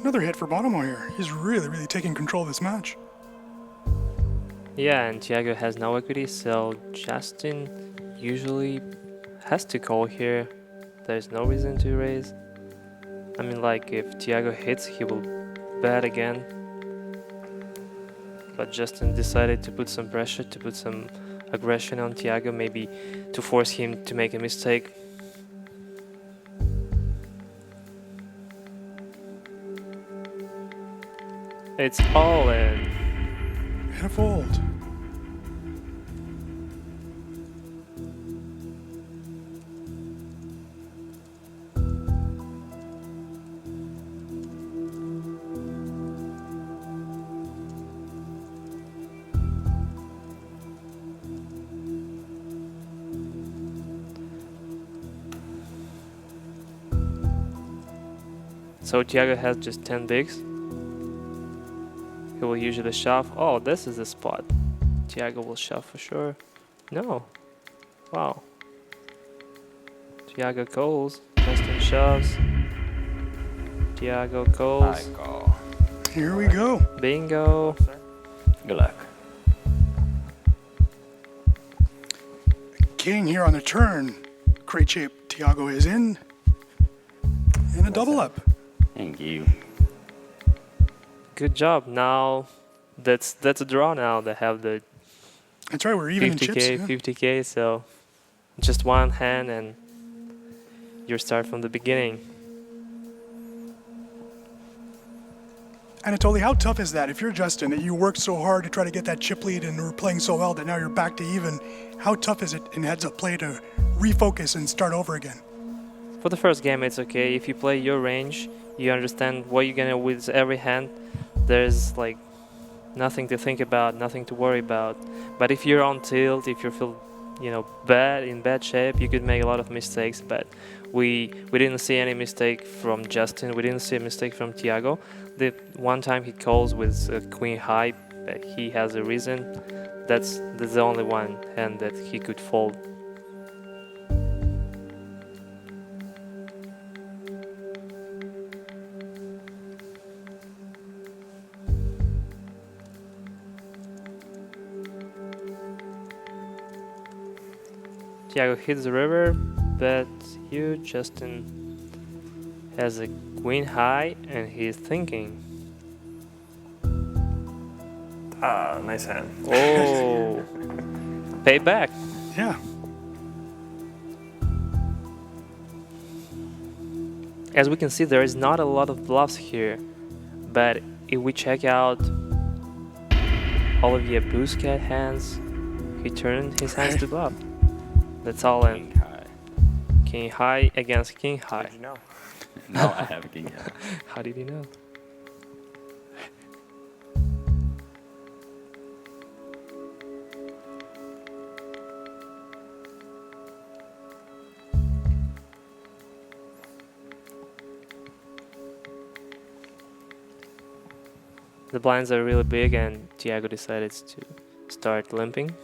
Another hit for Bonomo here. He's really taking control of this match. yeah, and Thiago has no equity, so Justin usually has to call here. There's no reason to raise. I mean, like, if Thiago hits, he will bet again. But Justin decided to put some pressure, to put some aggression on Thiago, maybe to force him to make a mistake. It's all in. And a fold. So Thiago has just 10 bigs. He will usually shove. Oh, this is the spot. Thiago will shove for sure. No. Wow. Thiago calls. Justin shoves. Thiago calls. I call. Here we go. Bingo. Good luck. King here on the turn. Great shape. Thiago is in. And a double up. Thank you. Good job. Now that's a draw now. They have the That's right, we're even in 50k, chips. Yeah. 50k, so just one hand and you start from the beginning. Anatoly, how tough is that? If you're Justin, that you worked so hard to try to get that chip lead and were playing so well that now you're back to even, how tough is it in heads-up play to refocus and start over again? For the first game, it's okay. If you play your range, you understand what you're gonna with every hand. There's like nothing to think about, nothing to worry about. But if you're on tilt, if you feel, in bad shape, you could make a lot of mistakes. But we didn't see any mistake from Justin. We didn't see a mistake from Thiago. The one time he calls with a queen high, he has a reason. That's the only one hand that he could fold. Thiago hits the river, but here Justin has a queen high and he's thinking. Ah, nice hand. Oh, pay back. Yeah. As we can see, there is not a lot of bluffs here, but if we check out Olivier Bousquet hands, he turned his hands to bluff. That's all in. King high. King high against king How high. did you know? No, I have a king high. How did he know? The blinds are really big and Thiago decided to start limping.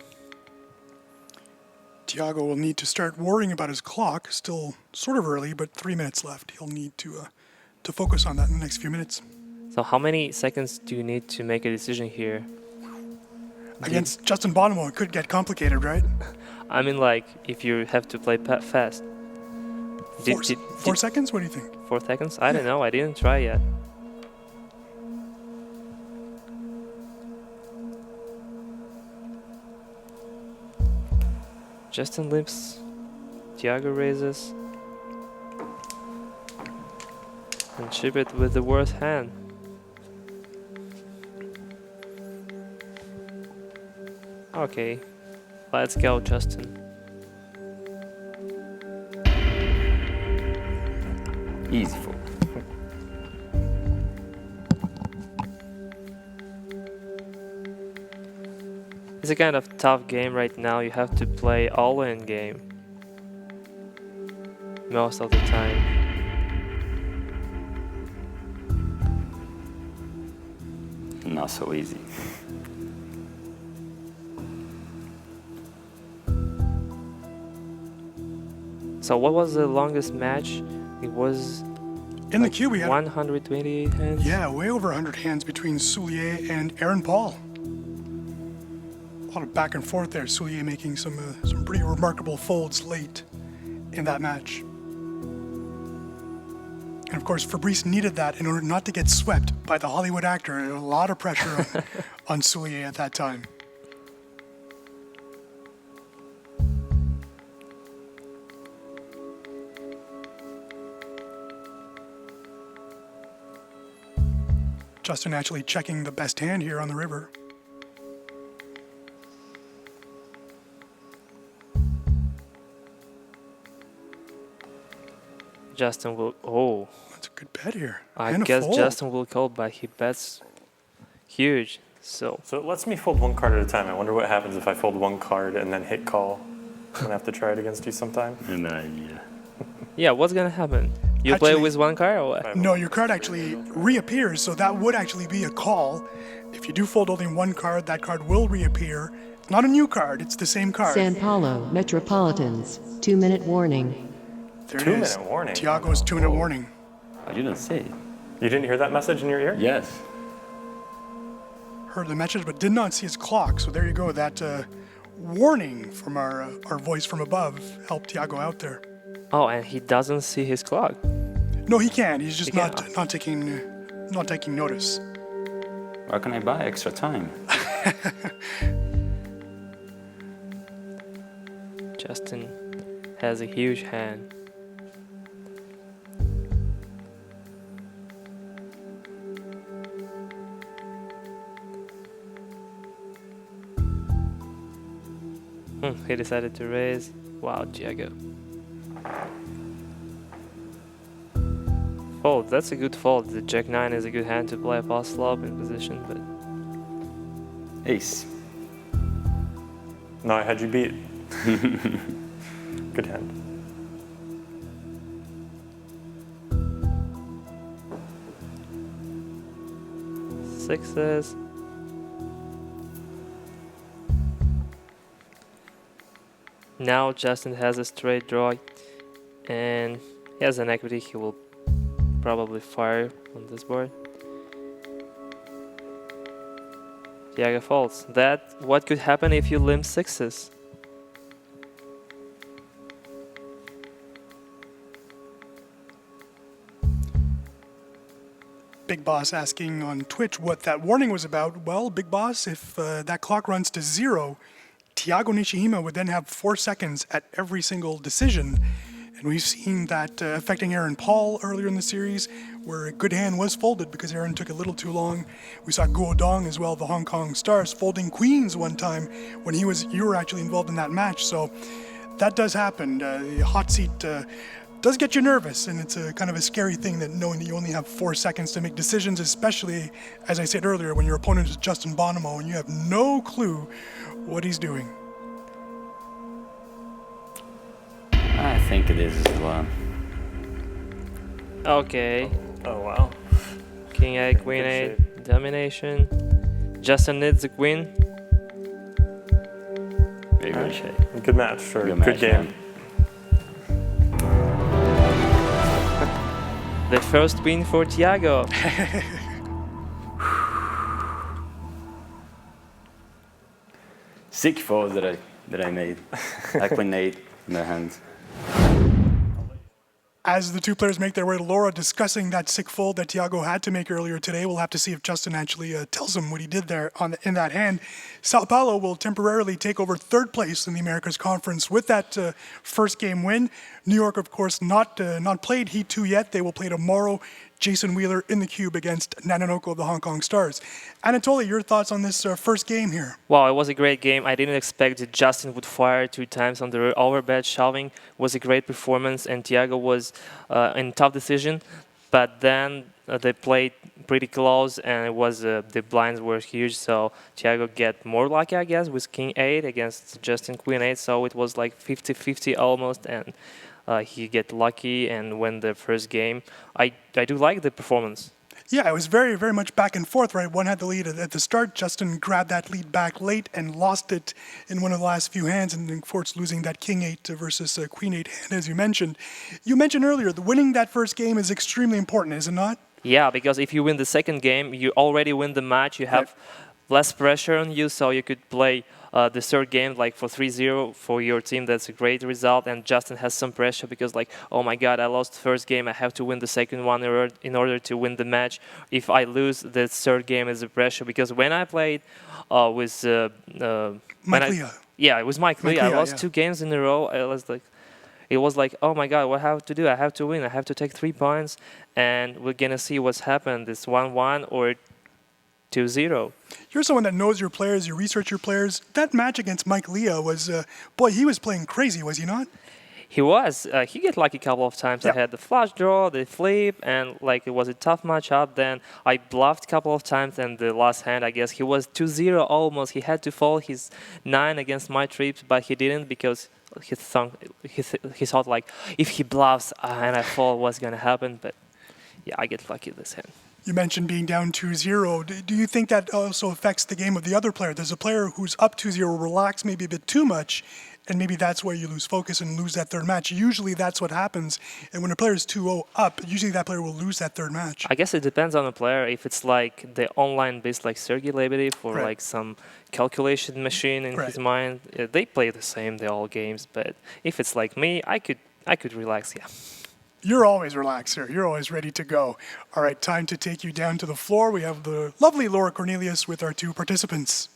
Thiago will need to start worrying about his clock. Still sort of early, but 3 minutes left. He'll need to focus on that in the next few minutes. So how many seconds do you need to make a decision here? Against Justin Bonomo, it could get complicated, right? I mean, like, if you have to play fast. 4 seconds? What do you think? 4 seconds? I don't know. I didn't try yet. Justin limps. Thiago raises. And chip it with the worst hand. Okay. Let's go, Justin. Easy fold. It's a kind of tough game right now. You have to play all-in game most of the time. Not so easy. So what was the longest match? It was In the queue, we had 128 hands. Yeah, way over 100 hands between Soulier and Aaron Paul. A lot of back and forth there. Soulier making some pretty remarkable folds late in that match. And of course, Fabrice needed that in order not to get swept by the Hollywood actor. There was a lot of pressure on Soulier at that time. Justin actually checking the best hand here on the river. Justin will. Oh, That's a good bet here. I And a guess fold. Justin will call, but he bets huge. So So it lets me fold one card at a time. I wonder what happens if I fold one card and then hit call. I'm gonna have to try it against you sometime. And yeah. yeah, what's gonna happen? You play Actually- with one card or what? No, your card actually reappears, so that would actually be a call. If you do fold only one card, that card will reappear. Not a new card, it's the same card. San Paulo Metropolitans, 2-minute warning. There it 2 is. minute warning. Thiago's 2-minute warning. I didn't see it. You didn't hear that message in your ear? Yes. Heard the message, but did not see his clock. So there you go. That warning from our voice from above helped Thiago out there. Oh, and he doesn't see his clock. No, he can. He's just He not can. not taking notice. Where can I buy extra time? Justin has a huge hand. He decided to raise. Wow, Thiago. Fold, that's a good fold. The Jack 9 is a good hand to play a pass flop in position, but Ace. No, I had you beat. Good hand. sixes. Now Justin has a straight draw and he has an equity. He will probably fire on this board. Thiago folds. That what could happen if you limp sixes? Big Boss asking on Twitch what that warning was about. Well, Big Boss, if that clock runs to 0, Thiago Nishijima would then have 4 seconds at every single decision. And we've seen that affecting Aaron Paul earlier in the series, where a good hand was folded because Aaron took a little too long. We saw Guo Dong as well, the Hong Kong Stars, folding queens one time when you were actually involved in that match. So that does happen. The hot seat does get you nervous, and it's a kind of a scary thing that knowing that you only have 4 seconds to make decisions, especially, as I said earlier, when your opponent is Justin Bonomo and you have no clue what he's doing. I think it is one. Okay. Oh, wow. King 8, Queen 8, domination. Justin needs a queen. Pretty good shape. Good match, or Good match, good game. man. The first win for Thiago. Sick falls that I made. Equinate in the hands. As the two players make their way to Laura, discussing that sick fold that Thiago had to make earlier today, we'll have to see if Justin actually tells him what he did there in that hand. Sao Paulo will temporarily take over third place in the Americas Conference with that first game win. New York, of course, not played Heat 2 yet. They will play tomorrow. Jason Wheeler in the cube against Nanonoko of the Hong Kong Stars. Anatoly, your thoughts on this first game here? Wow, it was a great game. I didn't expect that Justin would fire 2 times on the overbet shoving. It was a great performance, and Thiago was in tough decision. But then they played pretty close, and it was the blinds were huge. So Thiago get more lucky, I guess, with King 8 against Justin Queen 8. So it was like 50-50 almost, and he get lucky and win the first game. I do like the performance. Yeah, it was very, very much back and forth, right? One had the lead at the start. Justin grabbed that lead back late and lost it in one of the last few hands, and of course losing that King 8 versus Queen 8 hand, as you mentioned. You mentioned earlier, winning that first game is extremely important, is it not? Yeah, because if you win the second game, you already win the match. You have less pressure on you, so you could play the third game like for 3-0 for your team. That's a great result, and Justin has some pressure because like, oh my god, I lost the first game, I have to win the second one in order to win the match. If I lose, the third game is a pressure, because when I played with Mike Leah. Yeah, it was Mike Leah. I lost 2 games in a row. It was like, oh my god, what I have to do? I have to win. I have to take 3 points, and we're gonna see what's happened. It's 1-1 or 2-0. You're someone that knows your players, you research your players. That match against Mike Leah was, boy, he was playing crazy, was he not? He was. He get lucky a couple of times. Yep. I had the flush draw, the flip, and like it was a tough matchup. Then I bluffed a couple of times, and the last hand, I guess he was 2-0 almost. He had to fold his 9 against my trips, but he didn't because he thought like, if he bluffs and I fold, what's gonna happen? But yeah, I get lucky this hand. You mentioned being down 2-0. Do you think that also affects the game of the other player? There's a player who's up 2-0, relax maybe a bit too much, and maybe that's where you lose focus and lose that third match. Usually that's what happens. And when a player is 2-0 up, usually that player will lose that third match. I guess it depends on the player. If it's like the online based like Sergei Lebedev or like some calculation machine in his mind, they play the same, the all games. But if it's like me, I could relax, yeah. You're always relaxed here. You're always ready to go. All right, time to take you down to the floor. We have the lovely Laura Cornelius with our 2 participants.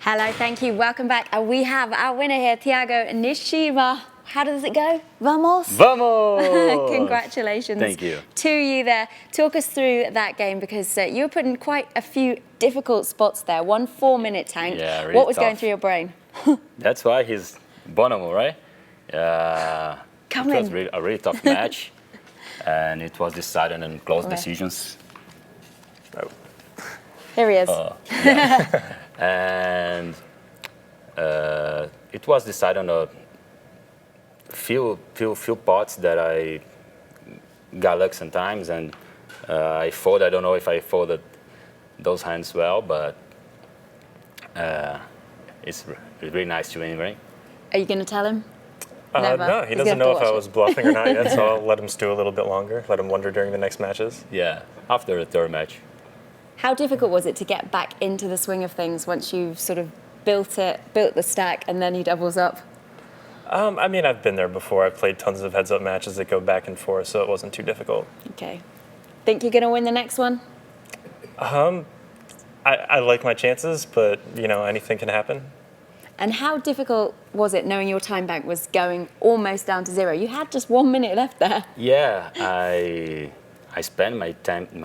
Hello, thank you. Welcome back. And we have our winner here, Thiago Nishijima. How does it go? Vamos? Vamos! Congratulations. Thank you. To you there. Talk us through that game, because you were put in quite a few difficult spots there. 1 4-minute tank. Yeah, really what was tough. going through your brain? That's why he's Bonomo, right? Come it was in. really, a really tough match, and it was decided in close decisions. Here he is. And it was decided on a few pots that I got luck sometimes, and I folded. I don't know if I folded those hands well, but it's really nice to win, right? Are you going to tell him? No, he He's doesn't gonna know have if to I watch was bluffing or not yet, so I'll let him stew a little bit longer, let him wonder during the next matches. Yeah, after the third match. How difficult was it to get back into the swing of things once you've sort of built the stack, and then he doubles up? I mean, I've been there before. I've played tons of heads-up matches that go back and forth, so it wasn't too difficult. Okay. Think you're going to win the next one? I like my chances, but, you know, anything can happen. And how difficult was it knowing your time bank was going almost down to 0? You had just 1 minute left there. Yeah, I spent my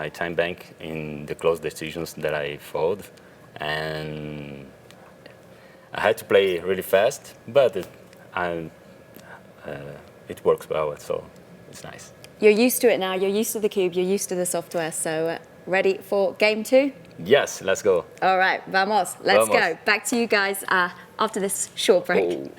time bank in the close decisions that I fold, and I had to play really fast, but it works well, so it's nice. You're used to it now. You're used to the cube. You're used to the software. So ready for game 2? Yes, let's go. All right, vamos. Let's Vamos. go. Back to you guys after this short break.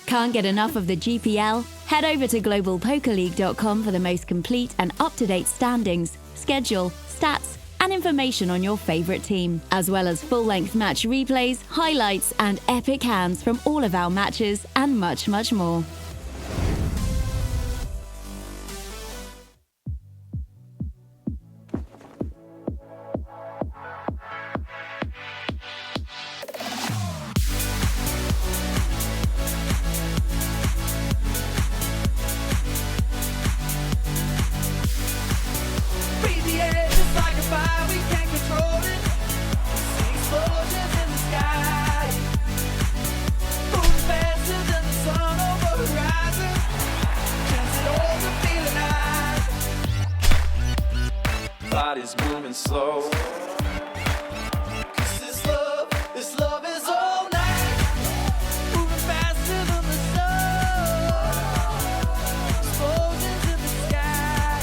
Can't get enough of the GPL? Head over to globalpokerleague.com for the most complete and up-to-date standings, schedule, stats, and information on your favorite team, as well as full-length match replays, highlights, and epic hands from all of our matches, and much, much more. Body's moving slow. 'Cause this love is all night. Moving faster than the sun. Explosions in the sky.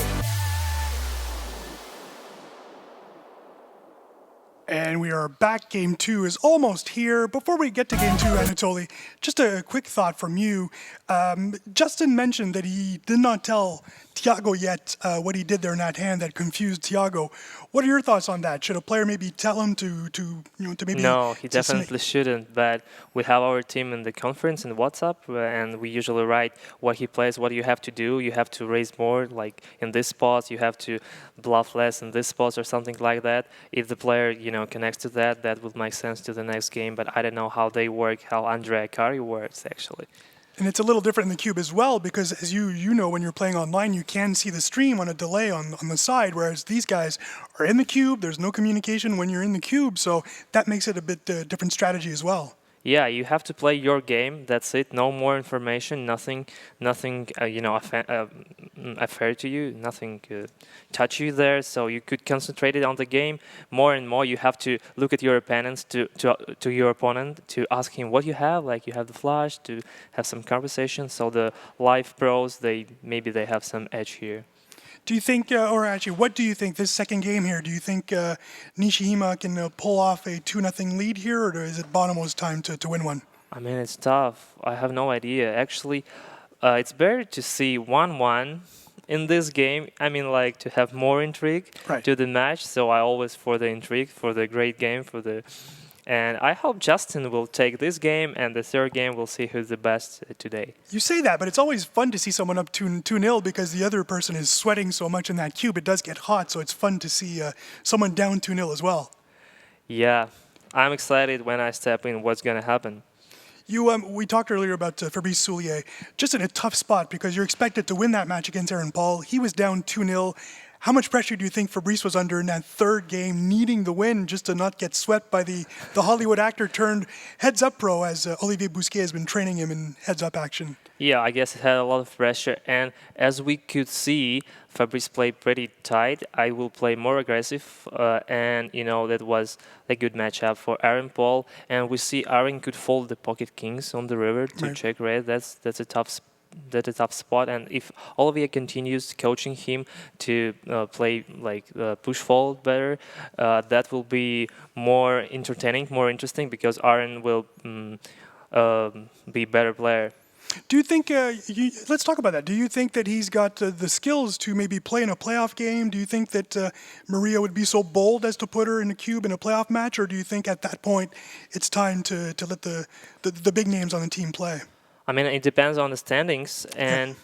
And we are back. Game 2 is almost here. Before we get to Game 2, Anatoly, just a quick thought from you. Justin mentioned that he did not tell Thiago yet what he did there in that hand that confused Thiago. What are your thoughts on that? Should a player maybe tell him to maybe... No, he definitely shouldn't. But we have our team in the conference in WhatsApp, and we usually write what he plays, what you have to do. You have to raise more, like in this spot. You have to bluff less in this spot or something like that. If the player, connects to that, that would make sense to the next game. But I don't know how they work, how Andrea Kari works, actually. And it's a little different in the cube as well, because as you know, when you're playing online, you can see the stream on a delay on the side, whereas these guys are in the cube. There's no communication when you're in the cube, so that makes it a bit different strategy as well. Yeah, you have to play your game. That's it. No more information. Nothing. Affair to you. Nothing touch you there. So you could concentrate it on the game more and more. You have to look at your opponents to your opponent to ask him what you have. Like you have the flash to have some conversation. So the live pros, maybe they have some edge here. Do you think, or actually, what do you think this second game here? Do you think Nishijima can pull off a 2-0 lead here, or is it Bonomo's time to win one? I mean, it's tough. I have no idea. Actually, it's better to see 1-1 in this game. I mean, like to have more intrigue to the match. So I always for the intrigue, for the great game, and I hope Justin will take this game, and the third game we'll see who's the best today. You say that, but it's always fun to see someone up 2-0 because the other person is sweating so much in that cube. It does get hot, so it's fun to see someone down 2-0 as well. Yeah, I'm excited when I step in what's going to happen. We talked earlier about Fabrice Soulier, just in a tough spot because you're expected to win that match against Aaron Paul. He was down 2-0. How much pressure do you think Fabrice was under in that third game, needing the win just to not get swept by the Hollywood actor turned heads-up pro, as Olivier Bousquet has been training him in heads-up action? Yeah, I guess it had a lot of pressure. And as we could see, Fabrice played pretty tight. I will play more aggressive. And, that was a good matchup for Aaron Paul. And we see Aaron could fold the pocket kings on the river to check red. That's a tough spot, and if Olivier continues coaching him to play push fold better, that will be more entertaining, more interesting, because Aaron will be better player. Do you think, let's talk about that. Do you think that he's got the skills to maybe play in a playoff game? Do you think that Maria would be so bold as to put her in a cube in a playoff match? Or do you think at that point it's time to let the big names on the team play? I mean, it depends on the standings, and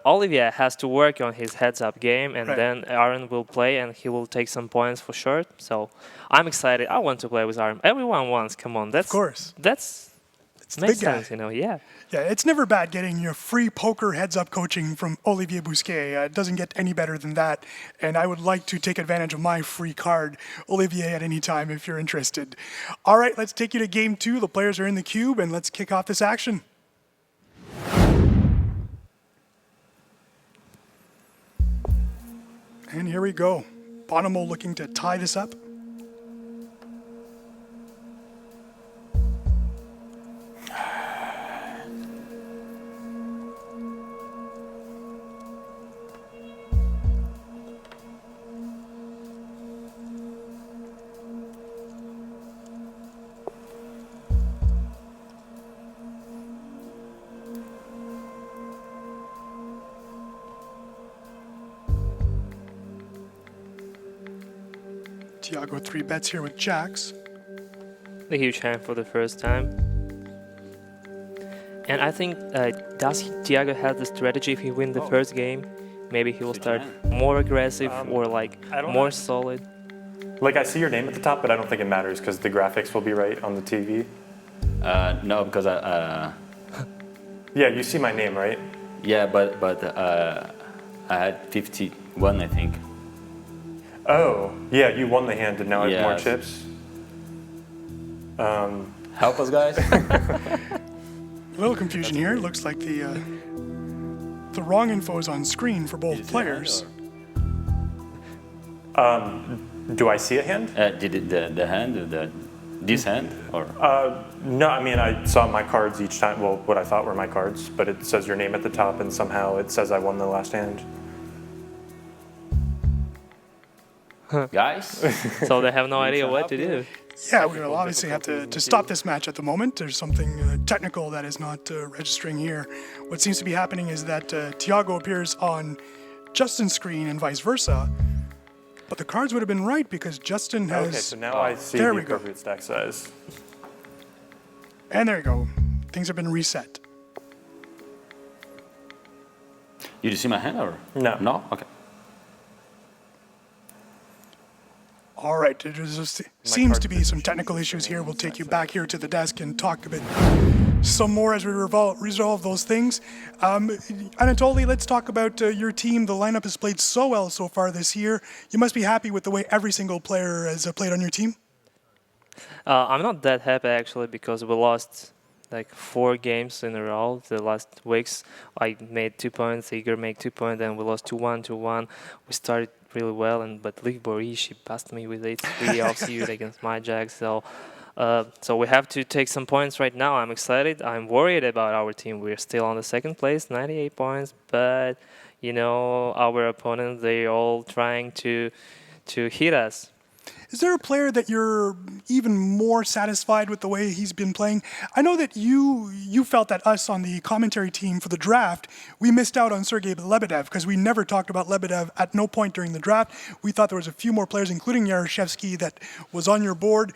Olivier has to work on his heads-up game, and then Aaron will play, and he will take some points for sure. So I'm excited. I want to play with Aaron. Everyone wants. Come on, of course. It's makes sense, Yeah. Yeah, it's never bad getting your free poker heads-up coaching from Olivier Bousquet. It doesn't get any better than that, and I would like to take advantage of my free card, Olivier, at any time if you're interested. All right, let's take you to Game 2. The players are in the cube, and let's kick off this action. And here we go. Bonomo looking to tie this up. Thiago 3 bets here with jacks. A huge hand for the first time. And I think, does Thiago have the strategy if he wins the first game? Maybe he will start more aggressive or like I don't more know. solid. Like, I see your name at the top, but I don't think it matters because the graphics will be right on the TV. No, because Yeah, you see my name, right? yeah, but I had 51, I think. Oh, yeah, you won the hand and now I have more Yes. chips. Help us, guys. A little confusion here. Looks like the wrong info is on screen for both players. Do I see a hand? The hand, this hand, or No, I mean, I saw my cards each time, well, what I thought were my cards, but it says your name at the top and somehow it says I won the last hand. guys? So they have no idea what to do. Yeah, we will obviously have to stop this match at the moment. There's something technical that is not registering here. What seems to be happening is that Thiago appears on Justin's screen and vice versa. But the cards would have been right because Justin has... Okay, so now I see there the we go. appropriate stack size. And there you go. Things have been reset. You see my hand, or No. No? Okay. All right, there just seems to be some technical issues here. We'll take you back here to the desk and talk a bit some more as we resolve those things. Anatoly, let's talk about your team. The lineup has played so well so far this year. You must be happy with the way every single player has played on your team. I'm not that happy actually because we lost like 4 games in a row the last weeks. I made 2 points, Igor made 2 points, and we lost 2-1, 2-1. We started really well, but Lig Borishi passed me with 8-3 off-seed against my Jack. So we have to take some points right now. I'm excited. I'm worried about our team. We're still on the second place, 98 points, but you know our opponents, they're all trying to hit us. Is there a player that you're even more satisfied with the way he's been playing? I know that you felt that us on the commentary team for the draft, we missed out on Sergei Lebedev because we never talked about Lebedev at no point during the draft. We thought there was a few more players, including Yaroshevsky, that was on your board.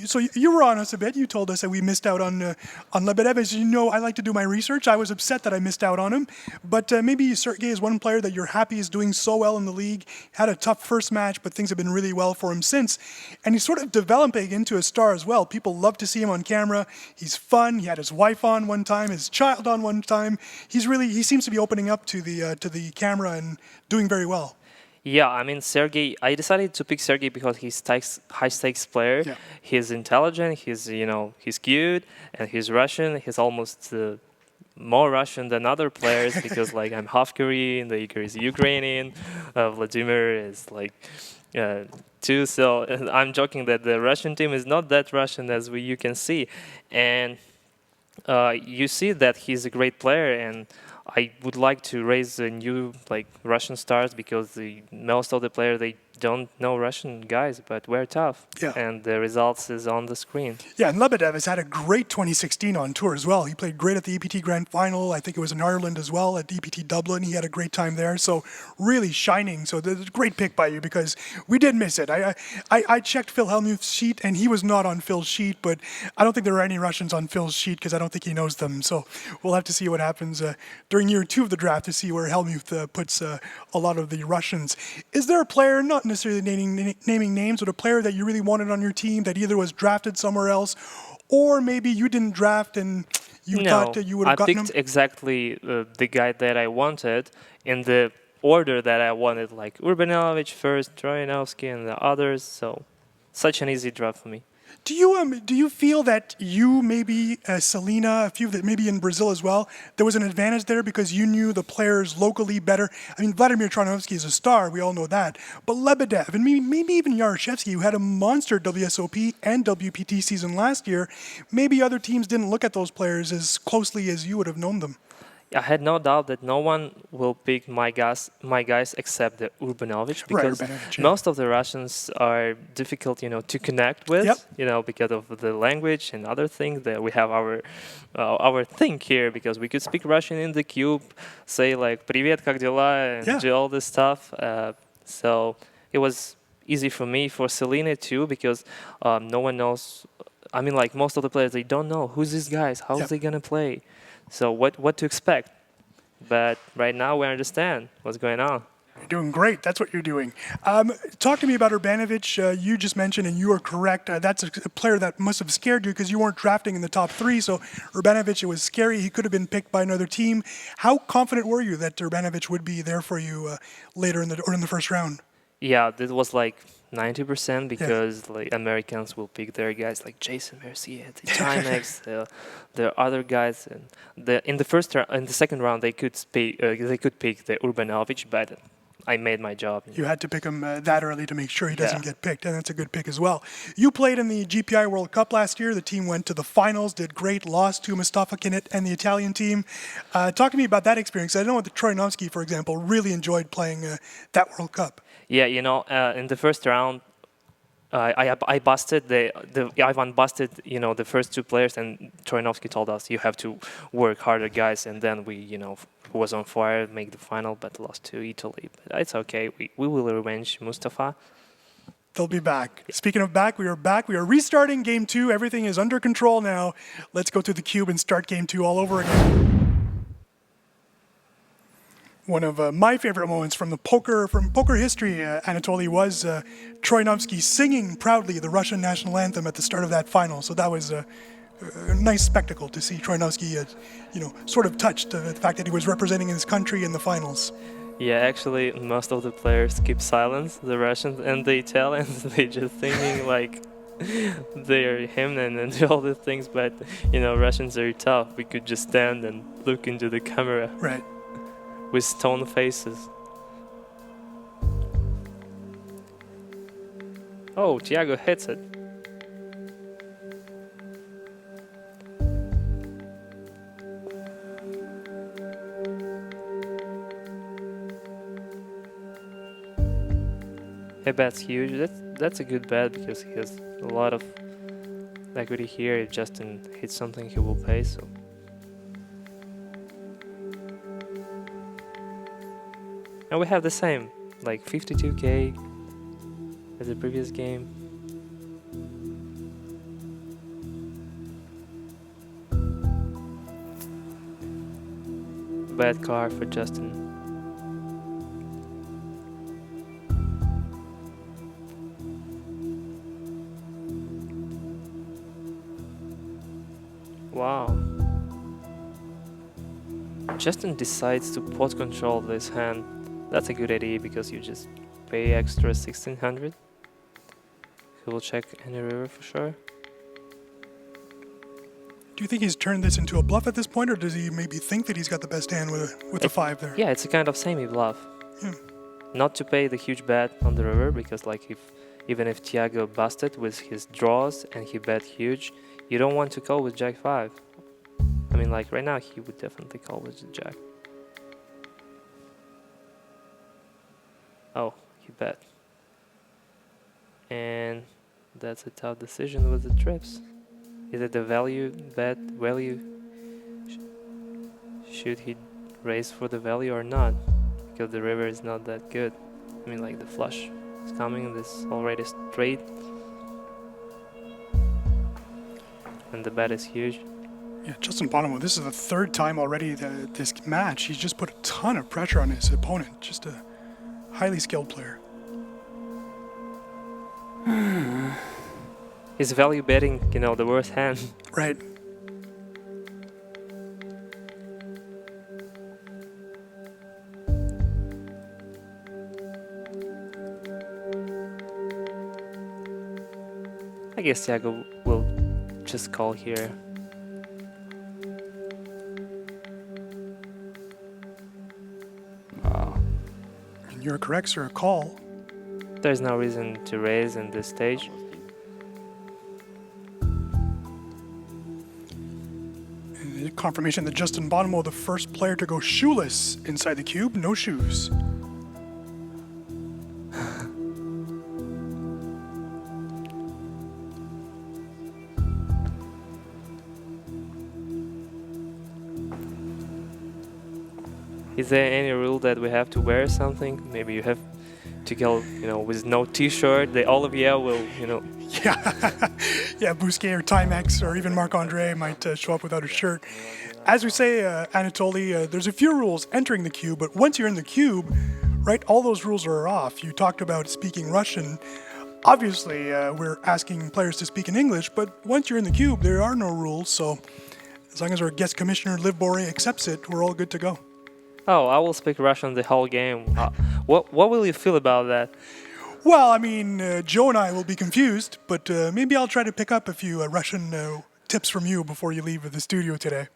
So you were on us a bit. You told us that we missed out on Lebedev. As you know, I like to do my research. I was upset that I missed out on him. But maybe Sergei is one player that you're happy is doing so well in the league. Had a tough first match, but things have been really well for him since, and he's sort of developing into a star as well. People love to see him on camera. He's fun. He had his wife on one time, his child on one time. He seems to be opening up to the camera and doing very well. Yeah, I mean Sergey. I decided to pick Sergey because he's high stakes player. Yeah. He's intelligent. He's cute, and he's Russian. He's almost more Russian than other players because like I'm half Korean, the Igor is Ukrainian, Vladimir is like. Too. So I'm joking that the Russian team is not that Russian as you can see, and you see that he's a great player, and I would like to raise a new like Russian stars because most of the players they don't know Russian guys, but we're tough. Yeah. And the results is on the screen. Yeah, and Lebedev has had a great 2016 on tour as well. He played great at the EPT Grand Final. I think it was in Ireland as well at EPT Dublin. He had a great time there. So really shining. So there's a great pick by you because we did miss it. I checked Phil Hellmuth's sheet and he was not on Phil's sheet, but I don't think there are any Russians on Phil's sheet because I don't think he knows them. So we'll have to see what happens during year 2 of the draft to see where Hellmuth puts a lot of the Russians. Is there a player, not necessarily naming names, but a player that you really wanted on your team that either was drafted somewhere else or maybe you didn't draft and you thought that you would have gotten him? I picked exactly the guy that I wanted in the order that I wanted, like Urbanovic first, Troyanovsky, and the others. So such an easy draft for me. Do you feel that you, maybe Selena, a few that maybe in Brazil as well, there was an advantage there because you knew the players locally better? I mean, Vladimir Troyanovsky is a star, we all know that. But Lebedev and maybe even Yaroshevsky, who had a monster WSOP and WPT season last year, maybe other teams didn't look at those players as closely as you would have known them. I had no doubt that no one will pick my guys except the Urbanovic because Urbanovic, yeah. most of the Russians are difficult, to connect with, Yep. because of the language and other things that we have our thing here because we could speak Russian in the cube, say like "Привет, как дела?" and do all this stuff. So it was easy for me, for Selena too, because no one knows. I mean, like most of the players, they don't know who's these guys, how's they gonna play, so what to expect. But right now we understand what's going on. You're doing great. That's what you're doing. Talk to me about Urbanovic. You just mentioned, and you are correct, that's a player that must have scared you because you weren't drafting in the top 3. So Urbanovic, it was scary. He could have been picked by another team. How confident were you that Urbanovic would be there for you later in the first round? Yeah, this was like 90% because like Americans will pick their guys like Jason Mercier, Timex, the other guys, and in the second round they could pick the Urbanovic, but I made my job. You had to pick him that early to make sure he doesn't get picked, and that's a good pick as well. You played in the GPI World Cup last year. The team went to the finals, did great, lost to Mustafa Kinit and the Italian team. Talk to me about that experience. I know that Troinovski, for example, really enjoyed playing that World Cup. Yeah, you know, in the first round, I busted Ivan busted, you know, the first 2 players, and Troinovski told us you have to work harder, guys, and then we, you know, was on fire, make the final, but lost to Italy. But it's okay. We will revenge Mustafa. They'll be back. Speaking of back. We are restarting Game 2. Everything is under control now. Let's go to the cube and start Game 2 all over again. One of my favorite moments from poker history, Anatoly, was Troinovski singing proudly the Russian national anthem at the start of that final. So that was a nice spectacle to see Troinovski, sort of touched the fact that he was representing his country in the finals. Yeah, actually, most of the players keep silence. The Russians and the Italians, they just singing like their hymn and all the things. But you know, Russians are tough. We could just stand and look into the camera. Right. With stone faces. Oh, Thiago hits it. Hey, bet's huge. That's a good bet because he has a lot of equity here. If Justin hits something, he will pay. So. And we have the same, like 52k as the previous game. Bad card for Justin. Wow. Justin decides to pot control this hand. That's a good idea because you just pay extra 1600. He will check any river for sure. Do you think he's turned this into a bluff at this point, or does he maybe think that he's got the best hand with a 5 there? Yeah, it's a kind of semi-bluff. Yeah. Not to pay the huge bet on the river because, like, even if Thiago busted with his draws and he bet huge, you don't want to call with Jack 5. I mean, like right now, he would definitely call with the Jack. Oh, he bet. And that's a tough decision with the trips. Is it the value bet value? Should he raise for the value or not? Because the river is not that good. I mean, like the flush is coming, this already straight. And the bet is huge. Yeah, Justin Bonomo, this is the 3rd time already this match. He's just put a ton of pressure on his opponent. Just a highly skilled player. He's value betting, you know, the worst hand. Right. I guess Thiago will just call here. And you're correct, sir. A call. There's no reason to raise in this stage. And confirmation that Justin Bonomo, the first player to go shoeless inside the cube. No shoes. Is there any rule that we have to wear something? Maybe you have to go, with no T-shirt. The Olivier will, Yeah, Bousquet or Timex or even Marc-Andre might show up without a shirt. As we say, Anatoly, there's a few rules entering the cube, but once you're in the cube, right, all those rules are off. You talked about speaking Russian. Obviously, we're asking players to speak in English, but once you're in the cube, there are no rules, so as long as our guest commissioner, Liv Boré, accepts it, we're all good to go. Oh, I will speak Russian the whole game. What will you feel about that? Well, I mean, Joe and I will be confused, but maybe I'll try to pick up a few Russian tips from you before you leave the studio today.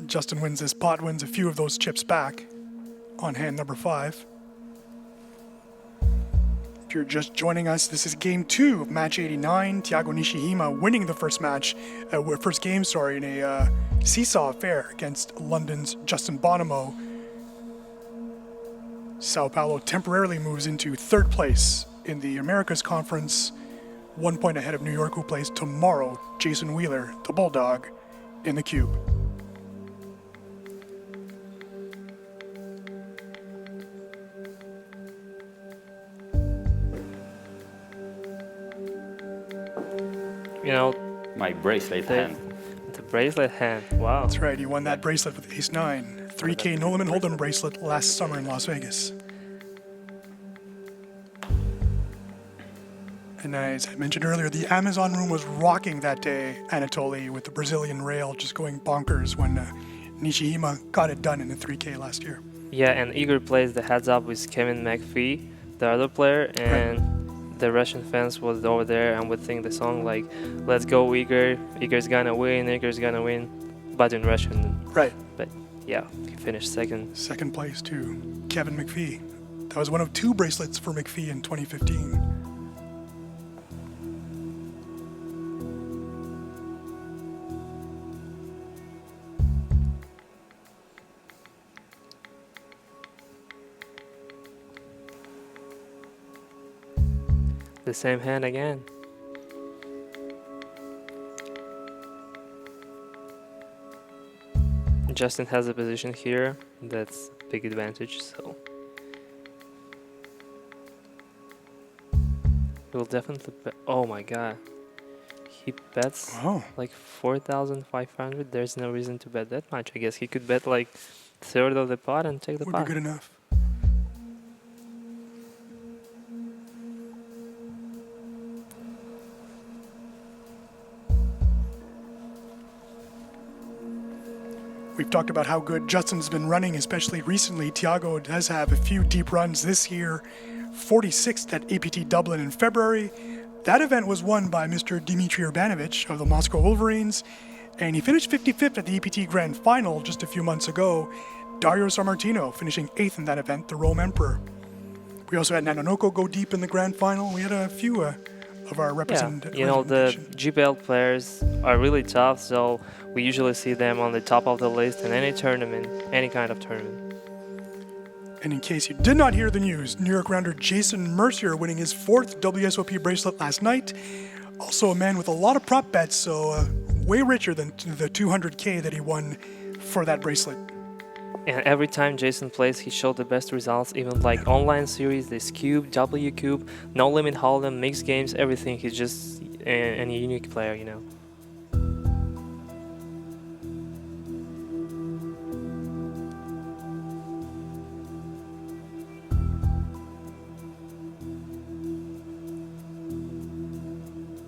Justin wins this pot, wins a few of those chips back on hand number 5. If you're just joining us, this is game 2 of match 89. Thiago Nishijima winning the first game in a seesaw affair against London's Justin Bonomo. Sao Paulo temporarily moves into 3rd place in the Americas Conference, 1 point ahead of New York, who plays tomorrow Jason Wheeler, the Bulldog, in the cube. My bracelet hand. The bracelet hand. Wow. That's right, you won that bracelet with Ace-9. 3K No Limit Hold'em bracelet last summer in Las Vegas. And as I mentioned earlier, the Amazon room was rocking that day, Anatoly, with the Brazilian rail just going bonkers when Nishijima got it done in the 3K last year. Yeah, and Igor plays the heads up with Kevin McPhee, the other player, and the Russian fans was over there and would sing the song like, "Let's go Igor, Igor's gonna win, Igor's gonna win," but in Russian. Right. But yeah, he finished second. Second place to Kevin McPhee. That was one of 2 bracelets for McPhee in 2015. The same hand again. Justin has a position here. That's a big advantage, so he'll definitely bet. Oh my god. He bets like 4,500. There's no reason to bet that much. I guess he could bet like 1/3 of the pot and take the pot. Would be good enough. We've talked about how good Justin's been running, especially recently. Thiago does have a few deep runs this year. 46th at APT Dublin in February. That event was won by Mr. Dmitry Urbanovic of the Moscow Wolverines, and he finished 55th at the APT Grand Final just a few months ago. Dario Sammartino finishing 8th in that event, the Rome Emperor. We also had Nanonoko go deep in the Grand Final. We had a few of our representatives. The GPL players are really tough, so we usually see them on the top of the list in any tournament, any kind of tournament. And in case you did not hear the news, New York rounder Jason Mercier winning his 4th WSOP bracelet last night. Also a man with a lot of prop bets, so way richer than the 200K that he won for that bracelet. And every time Jason plays, he showed the best results, even like online series, this cube, W cube, no limit hold'em, mixed games, everything. He's just a unique player,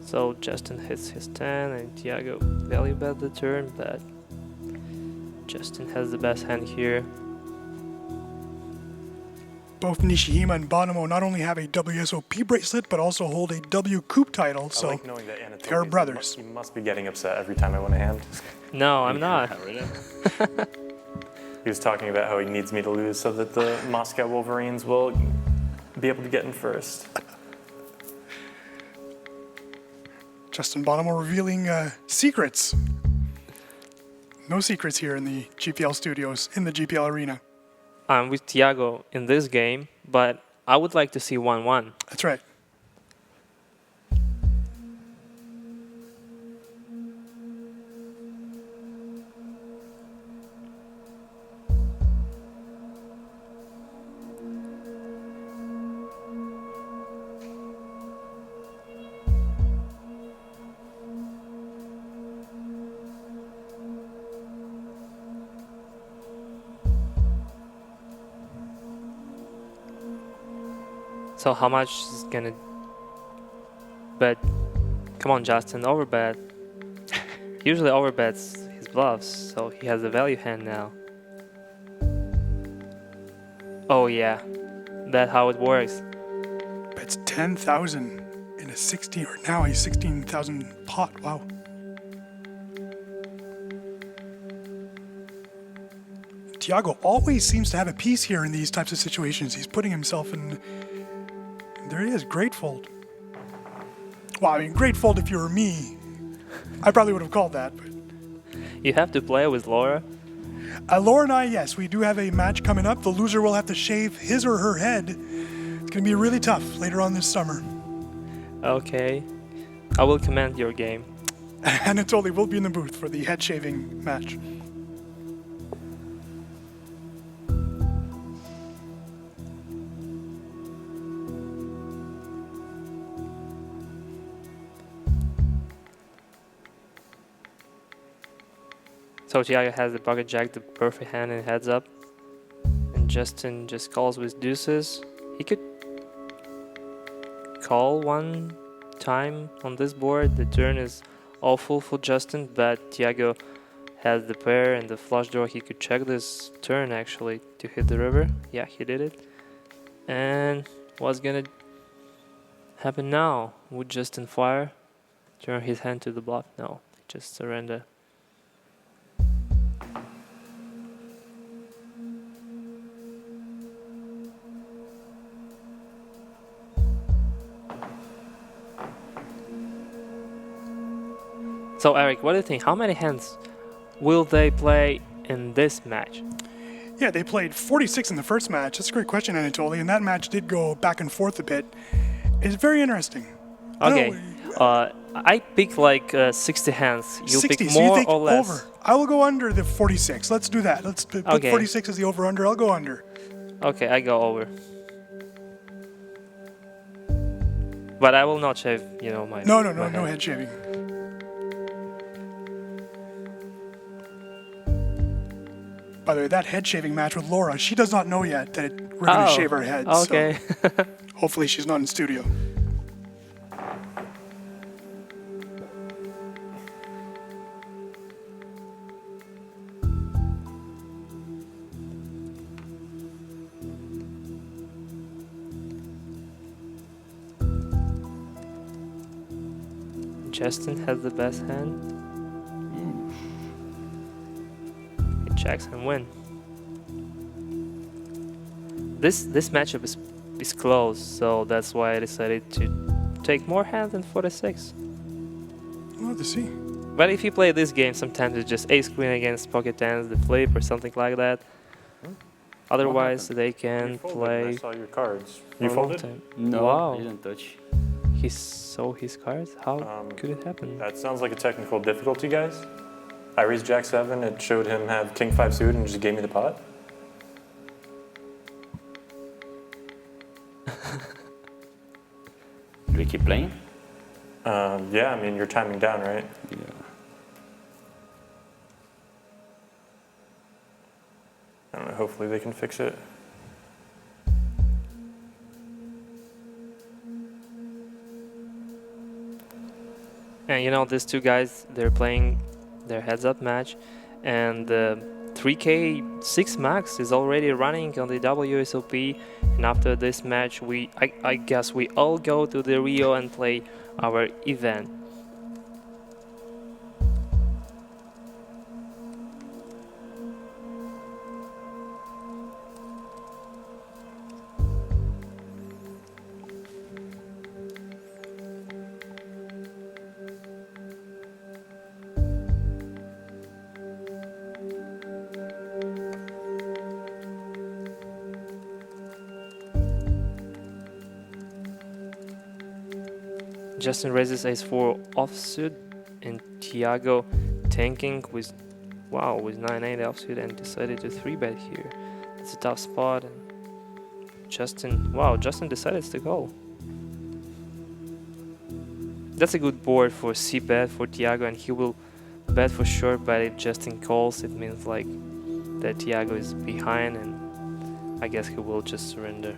So Justin hits his 10 and Thiago value bet the turn, but Justin has the best hand here. Both Nishijima and Bonomo not only have a WSOP bracelet, but also hold a W Coupe title, so I like knowing that Anatoly, they're brothers. You must be getting upset every time I win a hand. No, I'm not. He was talking about how he needs me to lose so that the Moscow Wolverines will be able to get in first. Justin Bonomo revealing secrets. No secrets here in the GPL studios, in the GPL arena. I'm with Thiago in this game, but I would like to see 1-1. That's right. So how much is gonna bet? Come on, Justin, overbet. Usually overbets his bluffs, so he has a value hand now. Oh yeah, that's how it works. Bets 10,000 in a 16, or now a 16,000 pot. Wow. Thiago always seems to have a piece here in these types of situations. He's putting himself in. There he is, great fold. Well, I mean, great fold if you were me. I probably would have called that, but. You have to play with Laura. Laura and I, yes, we do have a match coming up. The loser will have to shave his or her head. It's going to be really tough later on this summer. Okay, I will commend your game. Anatoly will be in the booth for the head shaving match. So Thiago has the pocket jack, the perfect hand and heads up. And Justin just calls with deuces. He could call one time on this board. The turn is awful for Justin, but Thiago has the pair and the flush draw. He could check this turn actually to hit the river. Yeah, he did it. And what's gonna happen now? Would Justin fire? Turn his hand to the bluff? No, just surrender. So Eric, what do you think? How many hands will they play in this match? Yeah, they played 46 in the first match. That's a great question, Anatoly. And that match did go back and forth a bit. It's very interesting. Okay, I pick like 60 hands. You 60, pick so more you think or less? over. I will go under the 46. Let's do that. Let's put Okay. 46 as the over-under. I'll go under. Okay, I go over. But I will not shave, my No my hand. head shaving. By the way, that head shaving match with Laura, she does not know yet that we're going to shave her head. Okay. So hopefully she's not in studio. Justin has the best hand. He checks and win. This matchup is close, so that's why I decided to take more hands than 46. We'll have to see. But if you play this game, sometimes it's just ace queen against pocket tens, the flip or something like that. Otherwise, they can play. I saw your cards. for You a long folded? time. No, Wow. I didn't touch. He saw his cards? How could it happen? That sounds like a technical difficulty, guys. I raised Jack 7. It showed him have King 5 suited and just gave me the pot. Do we keep playing? Yeah, I mean, you're timing down, right? Yeah. I don't know, hopefully they can fix it. And these two guys, they're playing their heads-up match, and 3K6 Max is already running on the WSOP. And after this match, I guess we all go to the Rio and play our event. Justin raises ace-4 offsuit, and Thiago tanking with 9-8 offsuit and decided to 3-bet here. It's a tough spot, and Justin decided to call. That's a good board for c-bet for Thiago, and he will bet for sure, but if Justin calls, it means like that Thiago is behind, and I guess he will just surrender.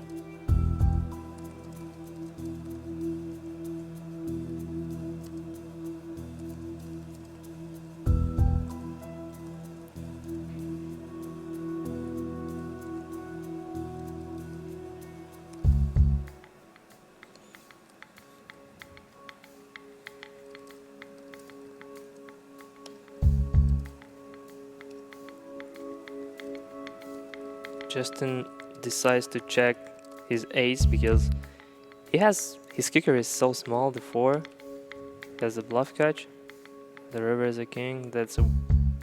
Justin decides to check his ace because his kicker is so small. The 4 has a bluff catch. The river is a king. That's a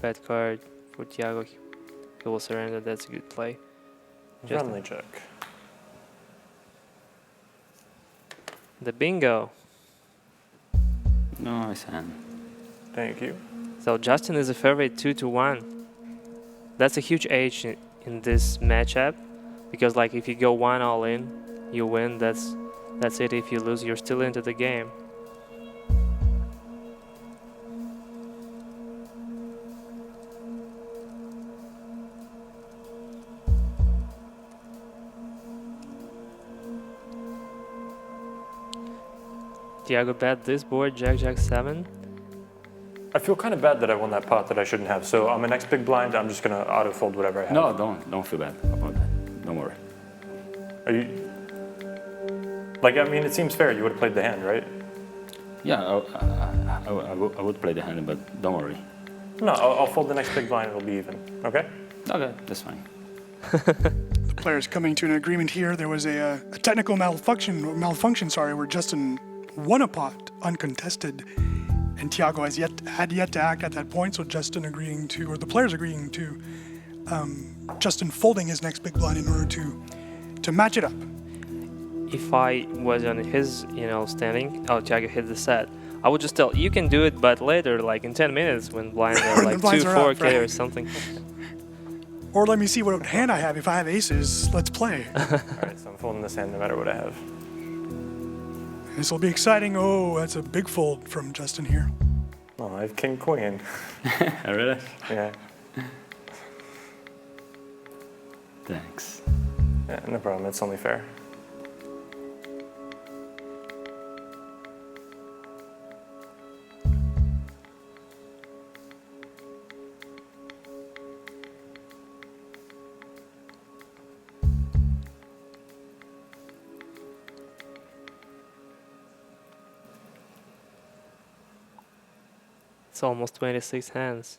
bad card for Thiago. He will surrender. That's a good play. Friendly check. The bingo. Nice hand. Thank you. So Justin is a favorite 2-1. That's a huge edge in this matchup because like if you go 1 all in, you win. That's it. If you lose, you're still into the game. Thiago bet this board, Jack 7. I feel kind of bad that I won that pot that I shouldn't have. So on my next big blind, I'm just gonna auto fold whatever I have. No, don't feel bad about that. Don't worry. Are you? Like, I mean, it seems fair. You would have played the hand, right? Yeah, I would play the hand, but don't worry. No, I'll fold the next big blind. It'll be even. Okay. Okay, that's fine. The players coming to an agreement here. There was a technical malfunction, where Justin won a pot uncontested, and Thiago had yet to act at that point. So Justin agreeing to, or the players agreeing to, Justin folding his next big blind in order to match it up. If I was on his, standing, Thiago hit the set, I would just tell, you can do it, but later, like in 10 minutes, when blinds are like 2-4K right? or something. Or let me see what hand I have. If I have aces, let's play. All right, so I'm folding this hand no matter what I have. This will be exciting. Oh, that's a big fold from Justin here. Oh, I have king queen. Oh, really? Yeah. Thanks. Yeah, no problem. It's only fair. It's almost 26 hands.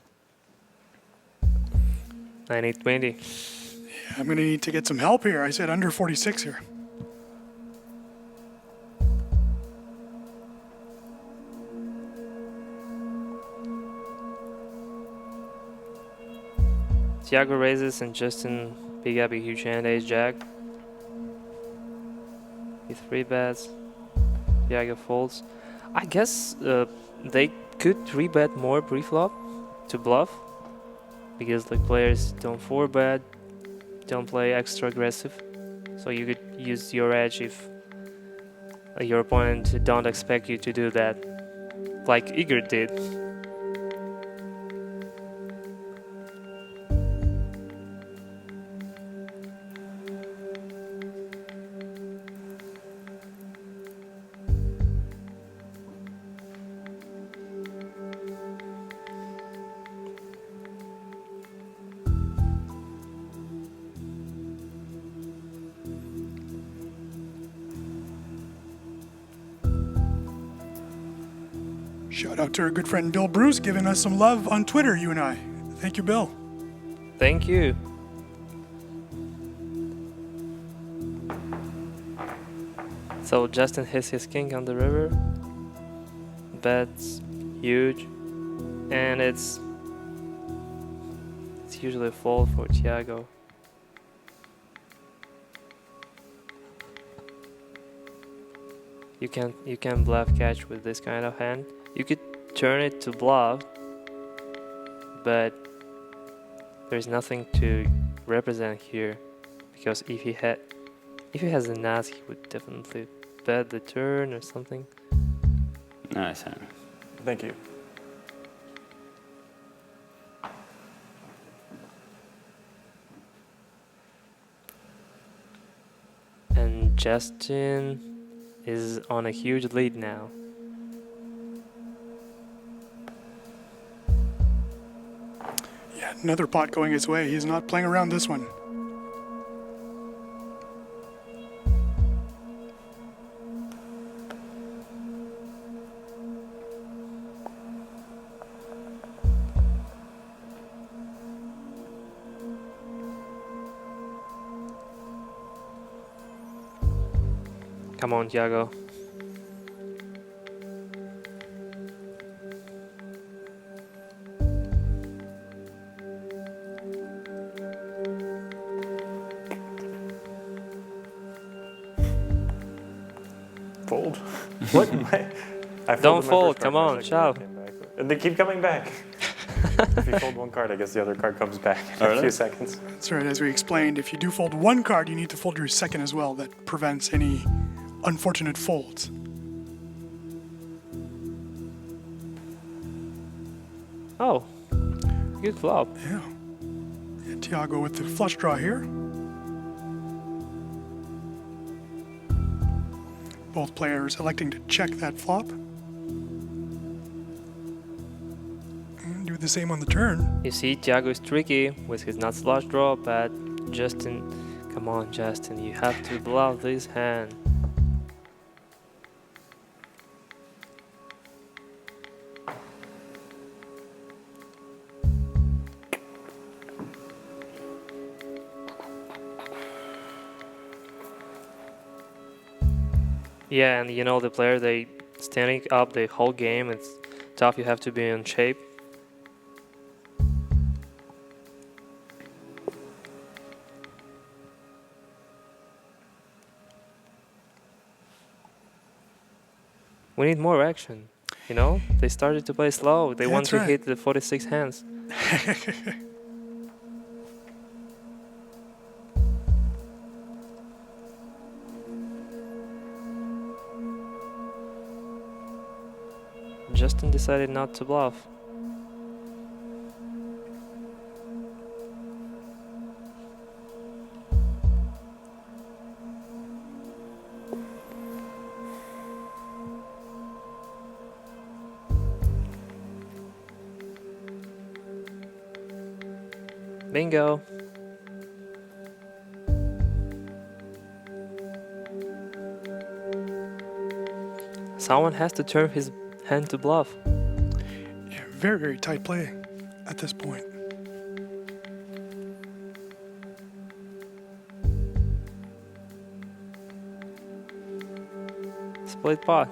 I need 20. I'm going to need to get some help here. I said under 46 here. Thiago raises and Justin big up a huge hand, ace jack. He 3-bets. Thiago folds. I guess they could 3-bet more pre-flop to bluff because the players don't 4-bet, don't play extra aggressive. So you could use your edge if your opponent don't expect you to do that, like Igor did. Shout out to our good friend Bill Bruce giving us some love on Twitter, you and I. Thank you, Bill. Thank you. So Justin hits his king on the river. Bets huge, and it's usually a fold for Thiago. You can bluff catch with this kind of hand. You could turn it to bluff, but there's nothing to represent here because if he has an ace, he would definitely bet the turn or something. Nice hand. Thank you. And Justin is on a huge lead now. Yeah, another pot going his way. He's not playing around this one. Come on, Thiago. Fold. What? I Don't folded my fold, first come card, on, my second shove. card came back. And they keep coming back. If you fold one card, I guess the other card comes back in a few seconds. That's right. As we explained, if you do fold one card, you need to fold your second as well. That prevents any unfortunate folds. Oh, good flop. Yeah. Thiago with the flush draw here. Both players electing to check that flop. And do the same on the turn. You see, Thiago is tricky with his nuts flush draw, but Justin, come on, Justin, you have to bluff this hand. Yeah, and you know the player, they standing up the whole game. It's tough. You have to be in shape. We need more action. You know, they started to play slow. They want That's to right. hit the 46 hands. Justin decided not to bluff. Bingo. Someone has to turn his hand to bluff. Yeah, very, very tight play at this point. Split pot.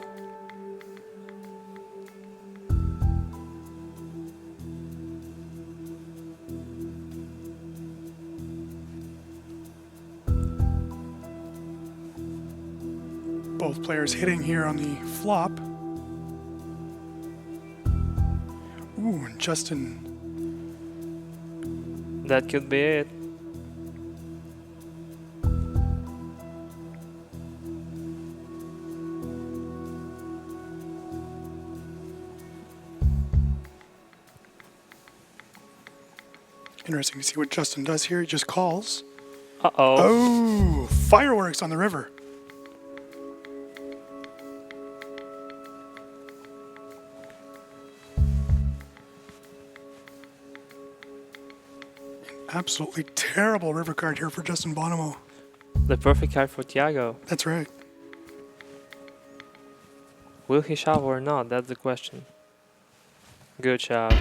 Both players hitting here on the flop. Ooh, and Justin. That could be it. Interesting to see what Justin does here. He just calls. Uh-oh. Oh, fireworks on the river. Absolutely terrible river card here for Justin Bonomo. The perfect card for Thiago. That's right. Will he shove or not? That's the question. Good shove.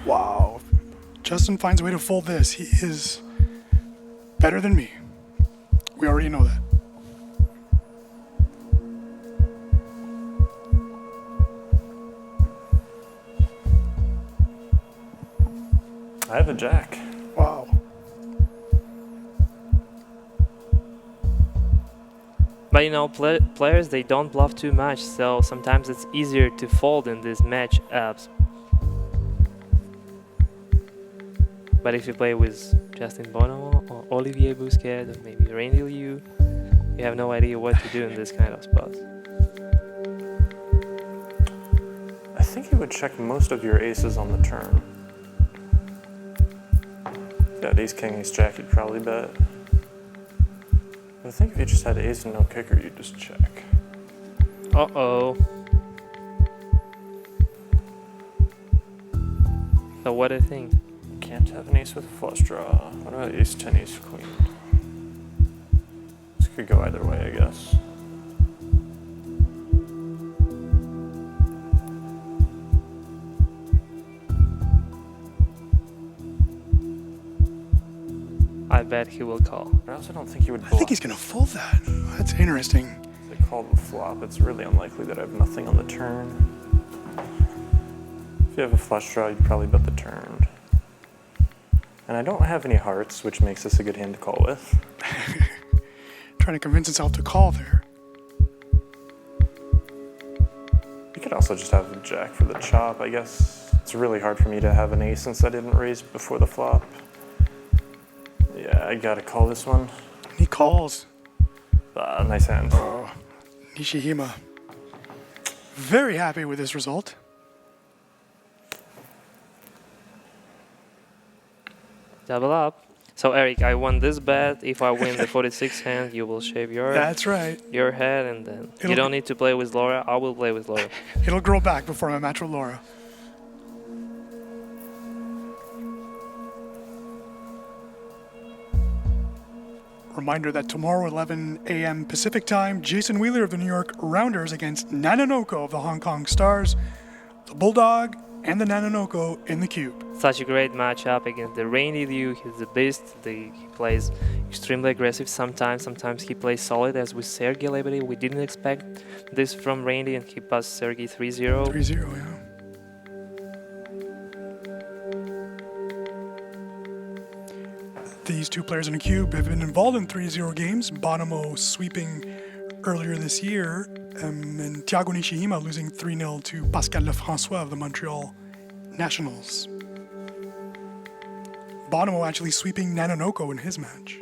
Wow. Justin finds a way to fold this. He is better than me. We already know that. I have a jack. Wow. But you know, players, they don't bluff too much, so sometimes it's easier to fold in these match-ups. But if you play with Justin Bonomo or Olivier Bousquet or maybe Randy Liu, you have no idea what to do in this kind of spots. I think he would check most of your aces on the turn. Yeah, ace king, ace jack, you'd probably bet. But I think if you just had ace and no kicker, you'd just check. Uh-oh. So what do you think? Can't have an ace with a flush draw. What about ace 10, ace queen? This could go either way, I guess. I bet he will call. I also don't think he would I bluff. think he's going to fold that. That's interesting. If I call the flop, it's really unlikely that I have nothing on the turn. If you have a flush draw, you'd probably bet the turn. And I don't have any hearts, which makes this a good hand to call with. Trying to convince himself to call there. You could also just have a jack for the chop. I guess it's really hard for me to have an ace since I didn't raise before the flop. Yeah, I gotta call this one. He calls. Nice hand. Nishijima. Very happy with this result. Double up. So Eric, I won this bet. If I win the 46 hand, you will shave That's right. your head, and then you don't need to play with Laura. I will play with Laura. It'll grow back before my match with Laura. Reminder that tomorrow, 11 a.m. Pacific time, Jason Wheeler of the New York Rounders against Nanonoko of the Hong Kong Stars, the Bulldog, and the Nanonoko in the cube. Such a great matchup against the Randy Liu. He's the beast. He plays extremely aggressive sometimes. Sometimes he plays solid, as with Sergey Lebedev. We didn't expect this from Randy, and he passed Sergey 3-0. 3-0, yeah. These two players in the cube have been involved in 3-0 games. Bonomo sweeping earlier this year, and Thiago Nishijima losing 3-0 to Pascal Lefrançois of the Montreal Nationals. Bonomo actually sweeping Nanonoko in his match.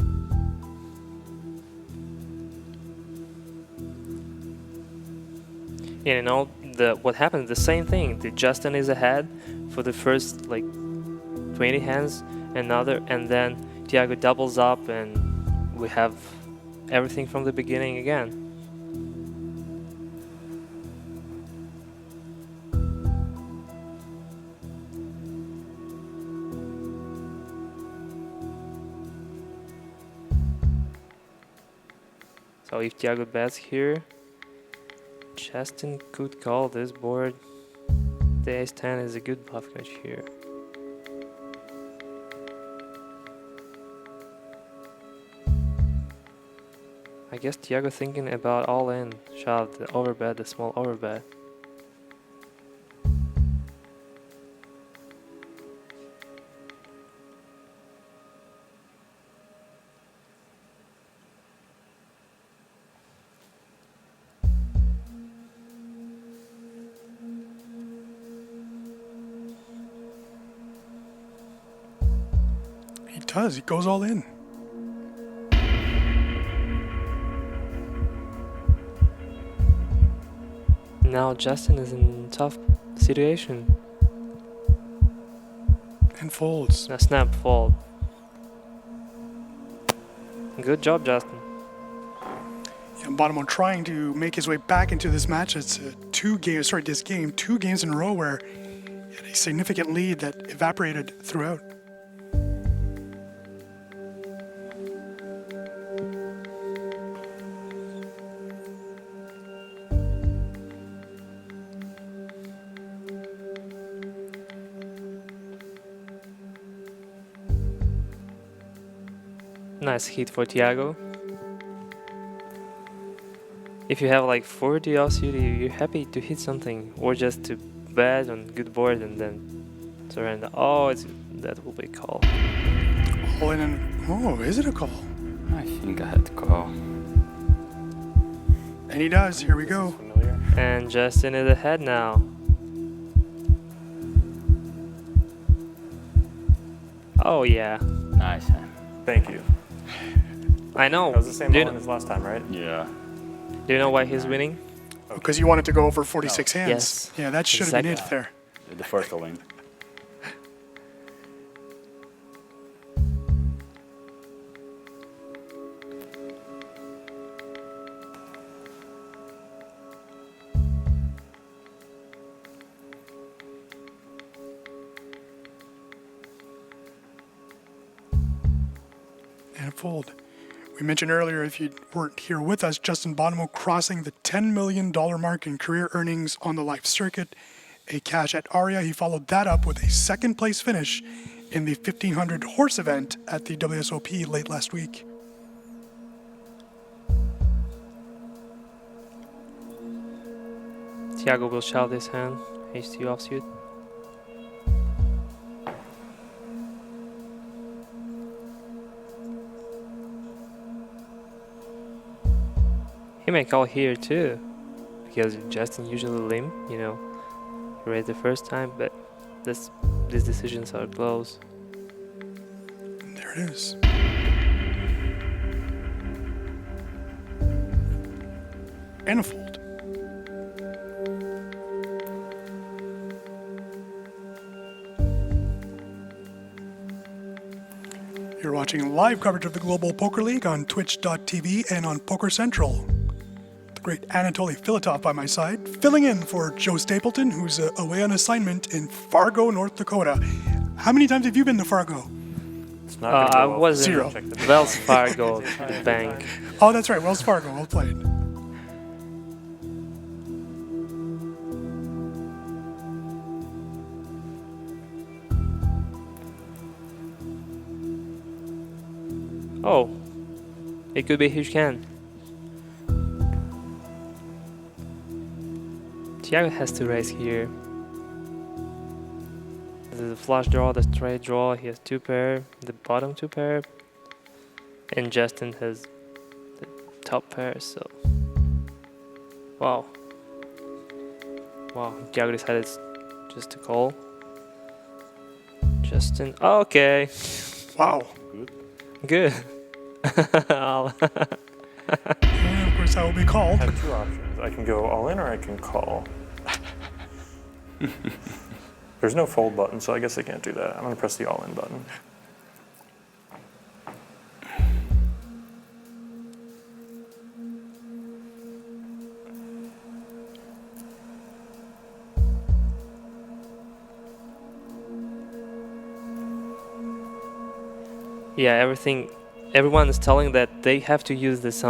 Yeah, you know, what happens, the same thing. The Justin is ahead for the first, 20 hands, and then Thiago doubles up, and we have everything from the beginning again. So if Thiago bets here, Justin could call this board. The ace-10 is a good bluff catch here. I guess Thiago thinking about all-in shot, the overbet, the small overbet. He does, he goes all in. Now Justin is in a tough situation. And folds. A snap fold. Good job, Justin. And Bonomo trying to make his way back into this match. It's two games in a row where he had a significant lead that evaporated throughout. Nice hit for Thiago. If you have 40 offsuit, you're happy to hit something, or just to bet on good board and then surrender. Oh, that will be a call. All in and, oh, is it a call? I think I had to call. And he does, here we go. Familiar. And Justin is ahead now. Oh yeah, Nice. Thank you. I know. That was the same Do you all-in as last time, right? Yeah. Do you know why he's winning? Because you wanted to go over 46 hands. Yes. Yeah, that should have been it Exactly. there. The first all-in. And a fold. We mentioned earlier, if you weren't here with us, Justin Bonomo crossing the $10 million mark in career earnings on the live circuit. A cash at Aria. He followed that up with a second place finish in the 1500 horse event at the WSOP late last week. Thiago will shove this hand. H2 offsuit. He may call here too, because Justin usually limp, you know, he raised the first time, but these decisions are close. And there it is. And a fold. You're watching live coverage of the Global Poker League on Twitch.tv and on Poker Central. The great Anatoly Filatov by my side, filling in for Joe Stapleton, who's away on assignment in Fargo, North Dakota. How many times have you been to Fargo? It's not gonna go I well. was in Zero. Wells Fargo, the bank. Oh, that's right, Wells Fargo. Well played. Oh, it could be a huge can. Thiago has to raise here. This is a flush draw, the straight draw. He has two pair, the bottom two pair, and Justin has the top pair. So, wow, Thiago decided just to call. Justin, okay, Wow. good. And of course, that will be called. I have two options. I can go all in or I can call. There's no fold button, so I guess I can't do that. I'm going to press the all in button. Yeah, everyone is telling that they have to use this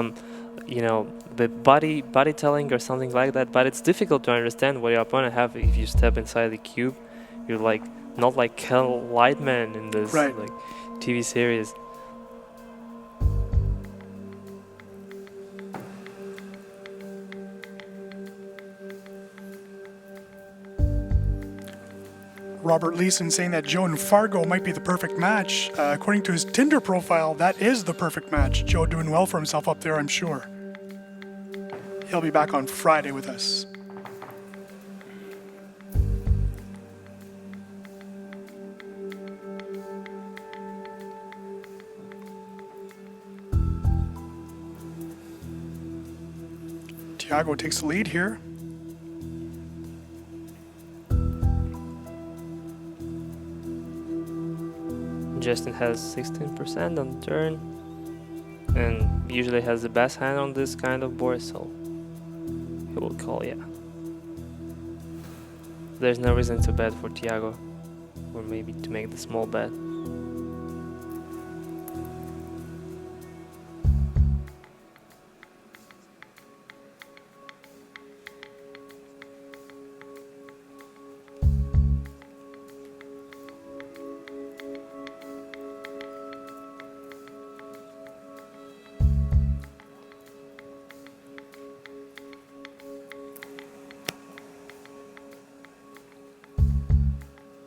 you know, the body telling or something like that, but it's difficult to understand what your opponent have if you step inside the cube. You're like not like Kel Lightman in this Right. like TV series. Robert Leeson saying that Joe and Fargo might be the perfect match. According to his Tinder profile, that is the perfect match. Joe doing well for himself up there, I'm sure. He'll be back on Friday with us. Thiago takes the lead here. Justin has 16% on the turn and usually has the best hand on this kind of board, so he will call, yeah. There's no reason to bet for Thiago, or maybe to make the small bet.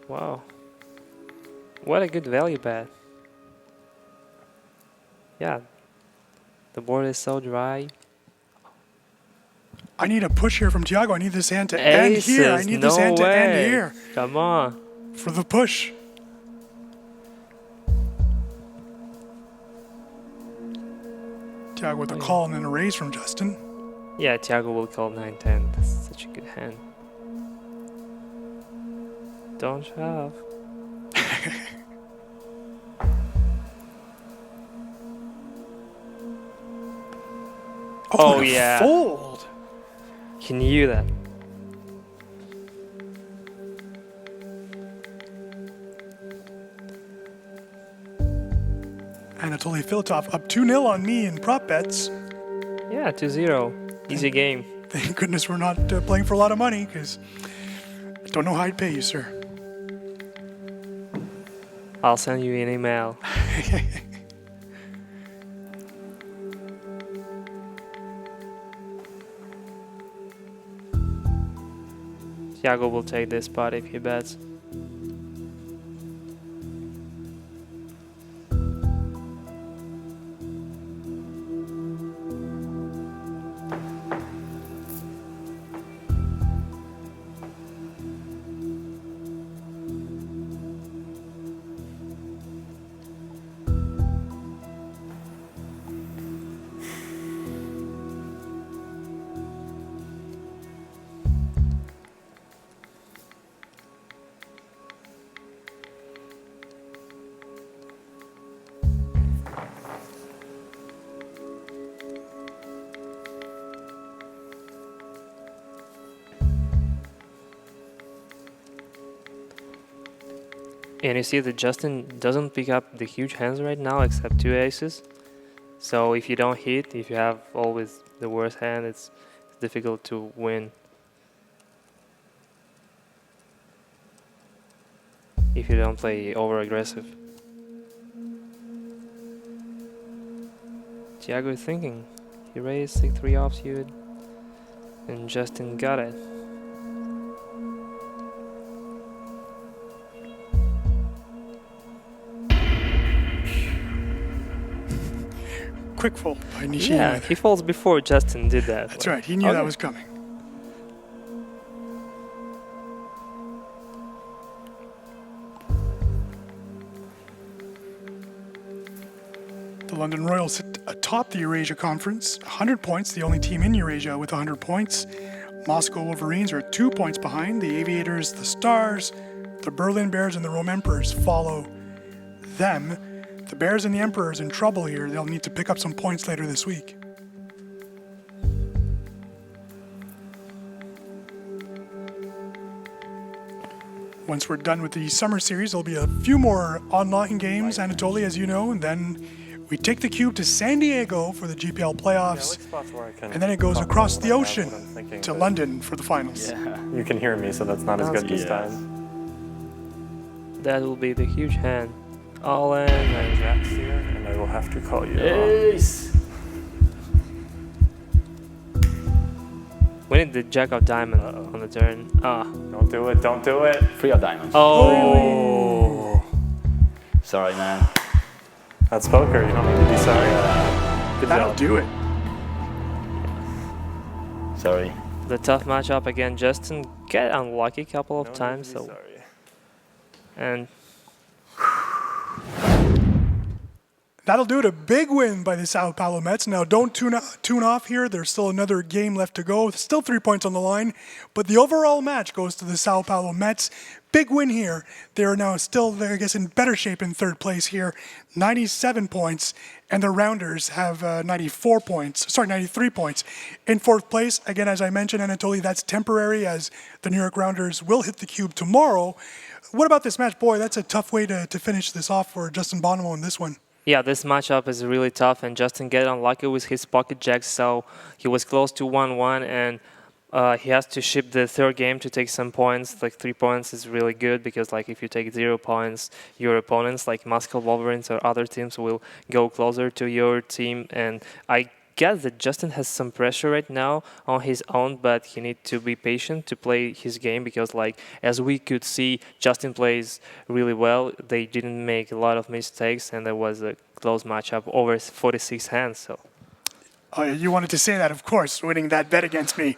Wow, what a good value bet. Yeah, the board is so dry. I need a push here from Thiago. I need this hand to end here. I need this hand to end here Come on. for the push. Thiago with a call and then a raise from Justin. Yeah, Thiago will call 9-10. That's such a good hand. Don't shove. Oh, and a yeah. Fold. He knew that. Anatoly Filatov up 2-0 on me in prop bets. Yeah, 2-0. Easy game. Thank goodness we're not playing for a lot of money, because I don't know how I'd pay you, sir. I'll send you an email. Thiago will take this spot if he bets. And you see that Justin doesn't pick up the huge hands right now except 2 aces. So if you don't hit, if you have always the worst hand, it's difficult to win. If you don't play over aggressive. Thiago is thinking. He raised 6-3 offsuit and Justin got it. Quick fold by Nishijima. Yeah, he folds before Justin did that. That's right. He knew that was coming. The London Royals sit atop the Eurasia Conference, 100 points, the only team in Eurasia with 100 points. Moscow Wolverines are 2 points behind. The Aviators, the Stars, the Berlin Bears, and the Rome Emperors follow them. The Bears and the Emperors in trouble here. They'll need to pick up some points later this week. Once we're done with the summer series, there'll be a few more online games, Anatoly, as you know, and then we take the cube to San Diego for the GPL playoffs, and then it goes across the ocean to London for the finals. Yeah. You can hear me, so that's not as good this time. That will be the huge hand. All in and Jack's here, and I will have to call you. Ace! we need the jack of diamond on the turn. Ah. Don't do it, don't do it. 3 of diamonds. Oh. Sorry, man. That's poker, you don't need to be sorry. Good That'll job. do it. Sorry. The tough matchup again. Justin get unlucky a couple of No need times. to be So sorry. and That'll do it. A big win by the Sao Paulo Mets. Now, don't tune off here. There's still another game left to go. Still 3 points on the line. But the overall match goes to the Sao Paulo Mets. Big win here. They're now still, I guess, in better shape in third place here. 97 points. And the Rounders have 93 points. In fourth place, again, as I mentioned, Anatoly, that's temporary as the New York Rounders will hit the cube tomorrow. What about this match? Boy, that's a tough way to finish this off for Justin Bonomo in this one. yeah, this matchup is really tough, and Justin get unlucky with his pocket jacks, so he was close to 1-1, and he has to ship the third game to take some points. Like 3 points is really good because like if you take 0 points, your opponents like Moscow Wolverines or other teams will go closer to your team. And I guess that Justin has some pressure right now on his own, but he needs to be patient to play his game because like as we could see, Justin plays really well. They didn't make a lot of mistakes, and there was a close matchup over 46 hands. So. Oh, you wanted to say that, of course, winning that bet against me.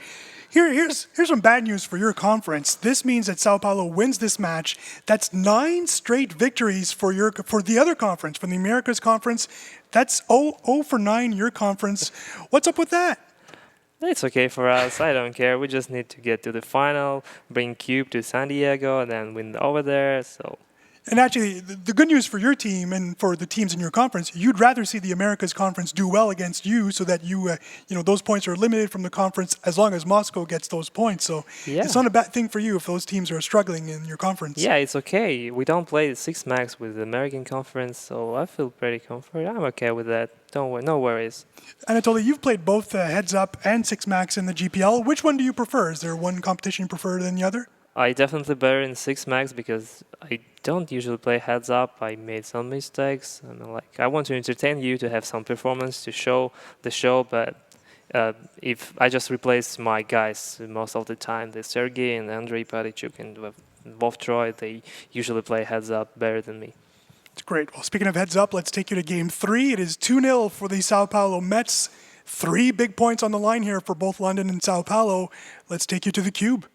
Here's some bad news for your conference. This means that Sao Paulo wins this match. That's 9 straight victories for the other conference, from the Americas Conference. That's 0 for 9 your conference. What's up with that? It's okay for us. I don't care. We just need to get to the final, bring Cube to San Diego, and then win over there. So. And actually, the good news for your team and for the teams in your conference, you'd rather see the Americas Conference do well against you so that those points are eliminated from the conference as long as Moscow gets those points. So It's not a bad thing for you if those teams are struggling in your conference. Yeah, it's okay. We don't play 6 max with the American Conference, so I feel pretty comfortable. I'm okay with that. No worries. Anatoly, you've played both Heads Up and 6 Max in the GPL. Which one do you prefer? Is there one competition you prefer than the other? I definitely better in 6 max because I don't usually play heads up. I made some mistakes. And I want to entertain you, to have some performance, to show the show. But if I just replace my guys most of the time, the Sergey and Andrei Padichuk and Wolf Troy, they usually play heads up better than me. It's great. Well, speaking of heads up, let's take you to game 3. It is 2-0 for the Sao Paulo Mets. 3 big points on the line here for both London and Sao Paulo. Let's take you to the cube.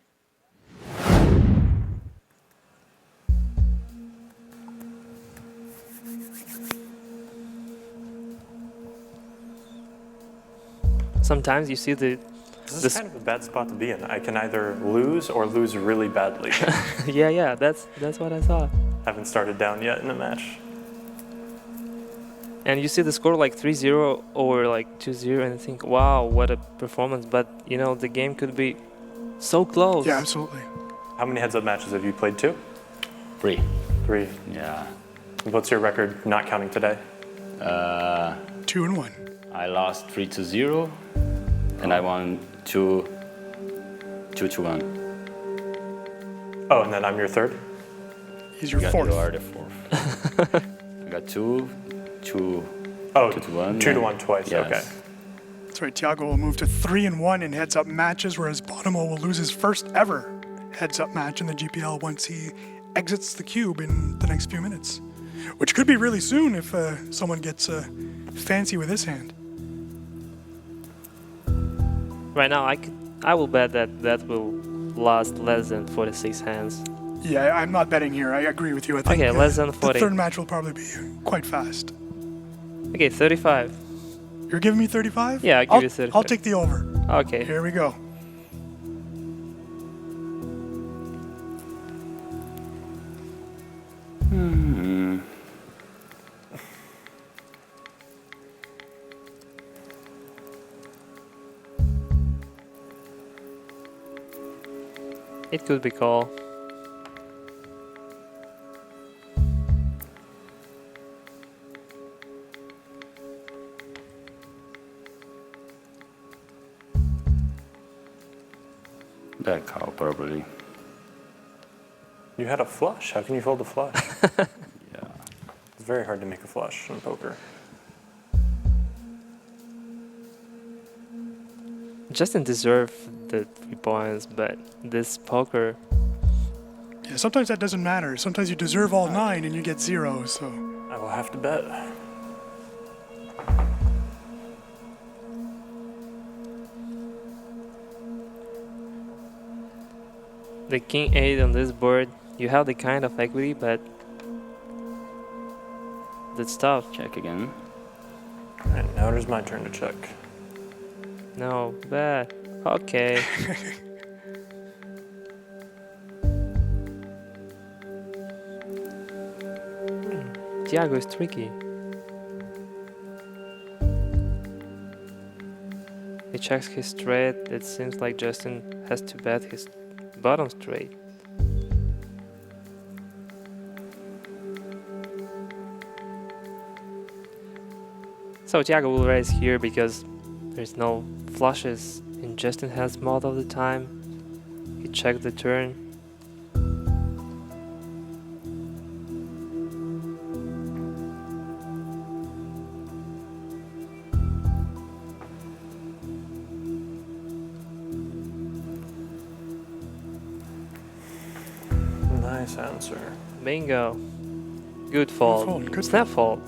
Sometimes you see This is kind of a bad spot to be in. I can either lose or lose really badly. yeah, that's what I thought. Haven't started down yet in a match. And you see the score like 3-0 or like 2-0 and think, wow, what a performance. But, you know, the game could be so close. Yeah, absolutely. How many heads-up matches have you played? 2? 3. 3. Yeah. What's your record not counting today? 2-1. I lost 3-0, and I won 2-1. Oh, and then I'm your third? He's your You fourth. are the 4th. I got 2-1. Oh, 2-1. 2-1 twice, Yes. okay. That's right. Thiago will move to 3-1 in heads-up matches, whereas Bonomo will lose his first ever heads-up match in the GPL once he exits the cube in the next few minutes, which could be really soon if someone gets fancy with his hand. Right now, I will bet that will last less than 46 hands. Yeah, I'm not betting here. I agree with you. I think Okay, less than the 40. third match will probably be quite fast. Okay, 35. You're giving me 35? Yeah, I'll give you 35. I'll take the over. Okay. Here we go. It could be call. That call, probably. You had a flush. How can you fold a flush? Yeah. It's very hard to make a flush in poker. Justin deserved the 3 points, but this poker, Yeah, sometimes that doesn't matter. Sometimes you deserve all 9 and you get 0, so... I will have to bet. the king 8 on this board, you have the kind of equity, but that's tough. Check again. Alright, now it is my turn to check. No, bad. Okay. Thiago is tricky. He checks his straight. It seems like Justin has to bet his bottom straight. So Thiago will raise here because there's no flushes and Justin has mod all the time. He checked the turn. Nice answer. Bingo. Good fold. fold, good Snap fold.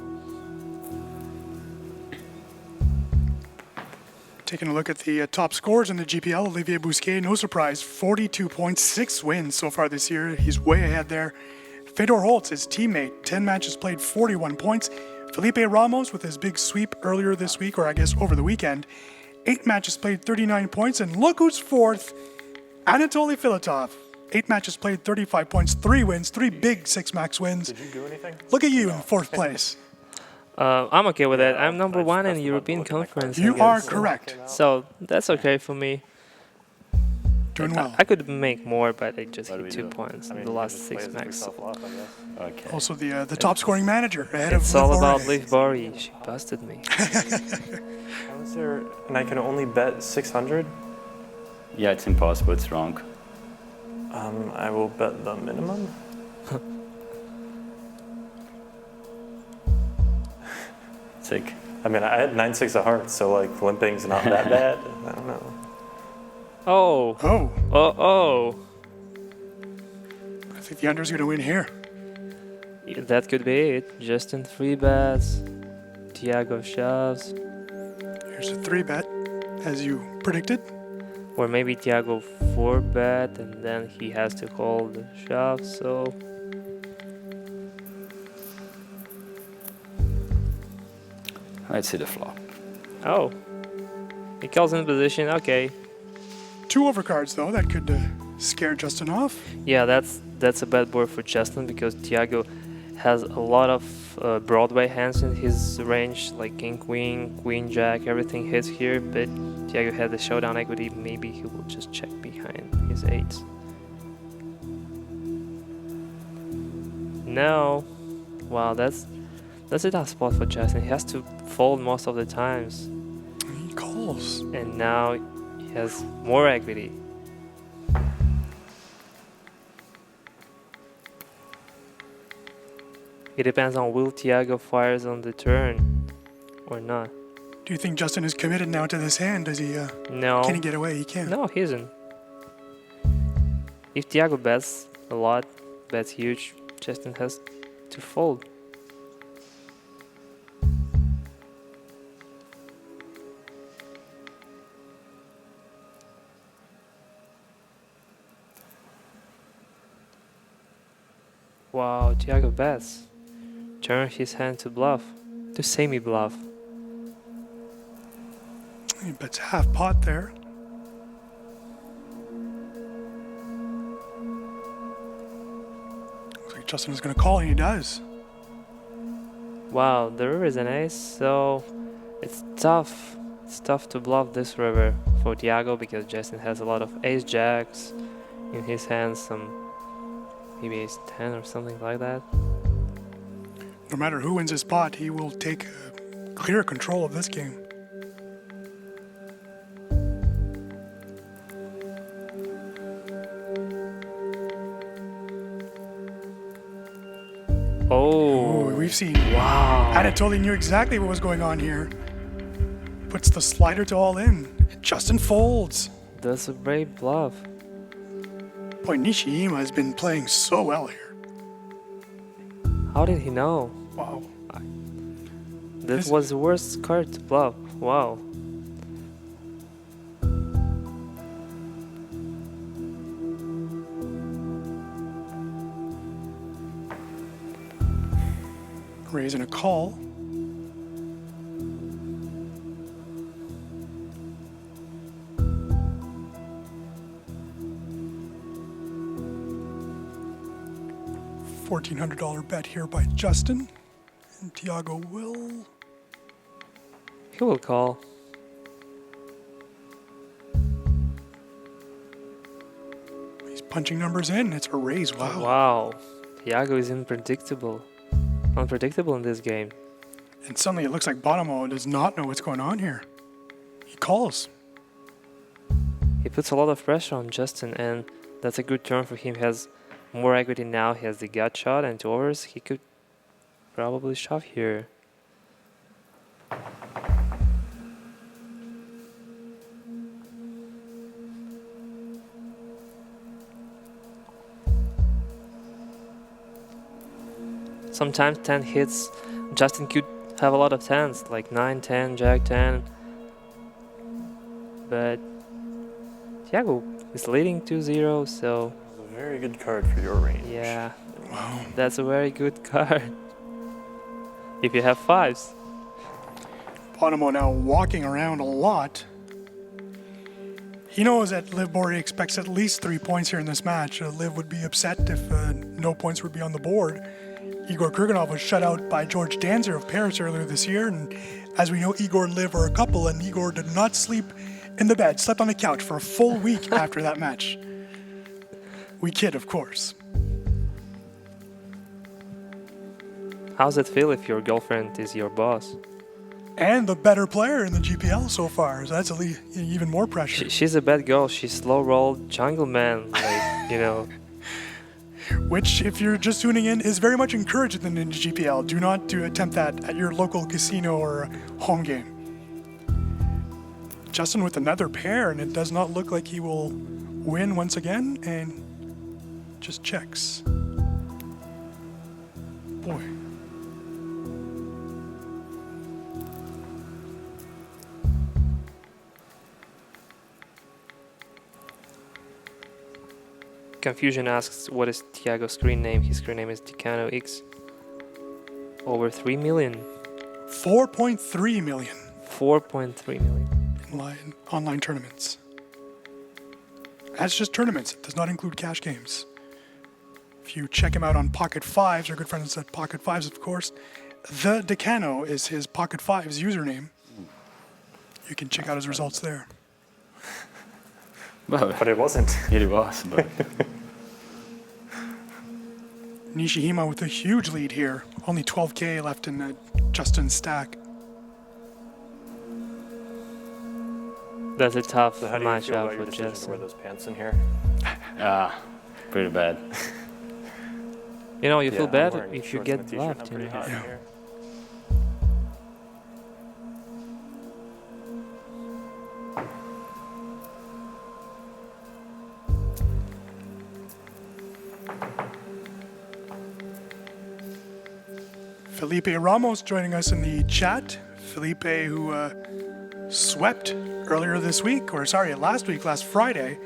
Taking a look at the top scores in the GPL, Olivier Bousquet, no surprise, 42 points, 6 wins so far this year. He's way ahead there. Fedor Holtz, his teammate, 10 matches played, 41 points. Felipe Ramos with his big sweep earlier this week, or I guess over the weekend, 8 matches played, 39 points. And look who's fourth, Anatoly Filatov. 8 matches played, 35 points, 3 wins, 3 big 6-max wins. Did you do anything? Look at you in 4th place. I'm okay with that. I'm number 1 in European Conference. I You are guess. correct. So that's okay for me. Doing well. I could make more, but I just What do hit we 2 do? points I mean, in the you last just 6 plays max. yourself off, I guess. Okay. Also the top scoring manager ahead of It's Liv all about Boré. Liv Boré. She busted me. How is there, and I can only bet 600? Yeah, it's impossible. It's wrong. I will bet the minimum. It's like, I mean, I had 9-6 of hearts, so like limping's not that bad. I don't know. Oh. Oh, Oh. I think the under's going to win here. Yeah, that could be it. Justin 3-bets. Thiago shoves. Here's a 3-bet, as you predicted. Or maybe Thiago 4-bet and then he has to call the shove, so... Let's see the flop. Oh. He calls in position, okay. 2 overcards, though. That could scare Justin off. Yeah, that's a bad board for Justin because Thiago has a lot of Broadway hands in his range, like King Queen, Queen Jack, everything hits here, but Thiago had the showdown equity, maybe he will just check behind his 8s. No. Wow, that's a tough spot for Justin. He has to fold most of the times. He calls. And now he has more equity. It depends on will Thiago fires on the turn or not. Do you think Justin is committed now to this hand? Does he? No. Can he get away? He can't. No, he isn't. If Thiago bets a lot, bets huge, Justin has to fold. Wow, Thiago bets. Turn his hand to bluff, to semi-bluff. He bets half pot there. Looks like Justin is going to call, and he does. Wow, the river is an ace, so it's tough. It's tough to bluff this river for Thiago because Justin has a lot of ace jacks in his hands, some maybe ace 10 or something like that. No matter who wins this pot, he will take clear control of this game. Oh, We've seen. wow. Anatoly knew exactly what was going on here. Puts the slider to all in. Justin folds. That's a great bluff. Boy, Nishijima has been playing so well here. How did he know? Wow. This was the worst card to bluff. Wow. Raising a call. $1,400 bet here by Justin. And Thiago will. He will call. He's punching numbers in. It's a raise. Wow. Wow. Thiago is unpredictable in this game. And suddenly it looks like Bonomo does not know what's going on here. He calls. He puts a lot of pressure on Justin, and that's a good turn for him. He has more equity now. He has the gut shot and 2 overs. He could probably shove here. Sometimes 10 hits. Justin could have a lot of 10s, like 9, 10, Jack 10. But Thiago is leading 2-0, so It's a very good card for your range. yeah, Wow. that's a very good card. If you have 5s. Bonomo now walking around a lot. He knows that Liv Borey expects at least 3 points here in this match. Liv would be upset if no points would be on the board. Igor Kurganov was shut out by George Danzer of Paris earlier this year, and as we know, Igor and Liv are a couple, and Igor did not sleep in the bed, slept on the couch for a full week after that match. We kid, of course. How's it feel if your girlfriend is your boss? And the better player in the GPL so far, so that's even more pressure. She's a bad girl. She's slow rolled jungle man. Like you know. Which, if you're just tuning in, is very much encouraged in the GPL. Do not attempt that at your local casino or home game. Justin with another pair, and it does not look like he will win once again, and just checks. Boy. Confusion asks, what is Thiago's screen name? His screen name is Decano X. Over 3 million. 4.3 million 4.3 million. in online tournaments. That's just tournaments. It does not include cash games. If you check him out on Pocket Fives, our good friends at Pocket Fives, of course, the Decano is his Pocket Fives username. You can check out his results there. Well, But it wasn't. it was, but Nishijima with a huge lead here. Only 12K left in Justin's stack. That's a tough So how do you feel about matchup your for decision to wear Justin. those pants in here? pretty bad. You know, you Yeah, feel I'm bad wearing if you shorts and a get t-shirt, left. I'm You pretty know? hot in Yeah. here. Felipe Ramos joining us in the chat. Felipe, who swept earlier this week, last Friday,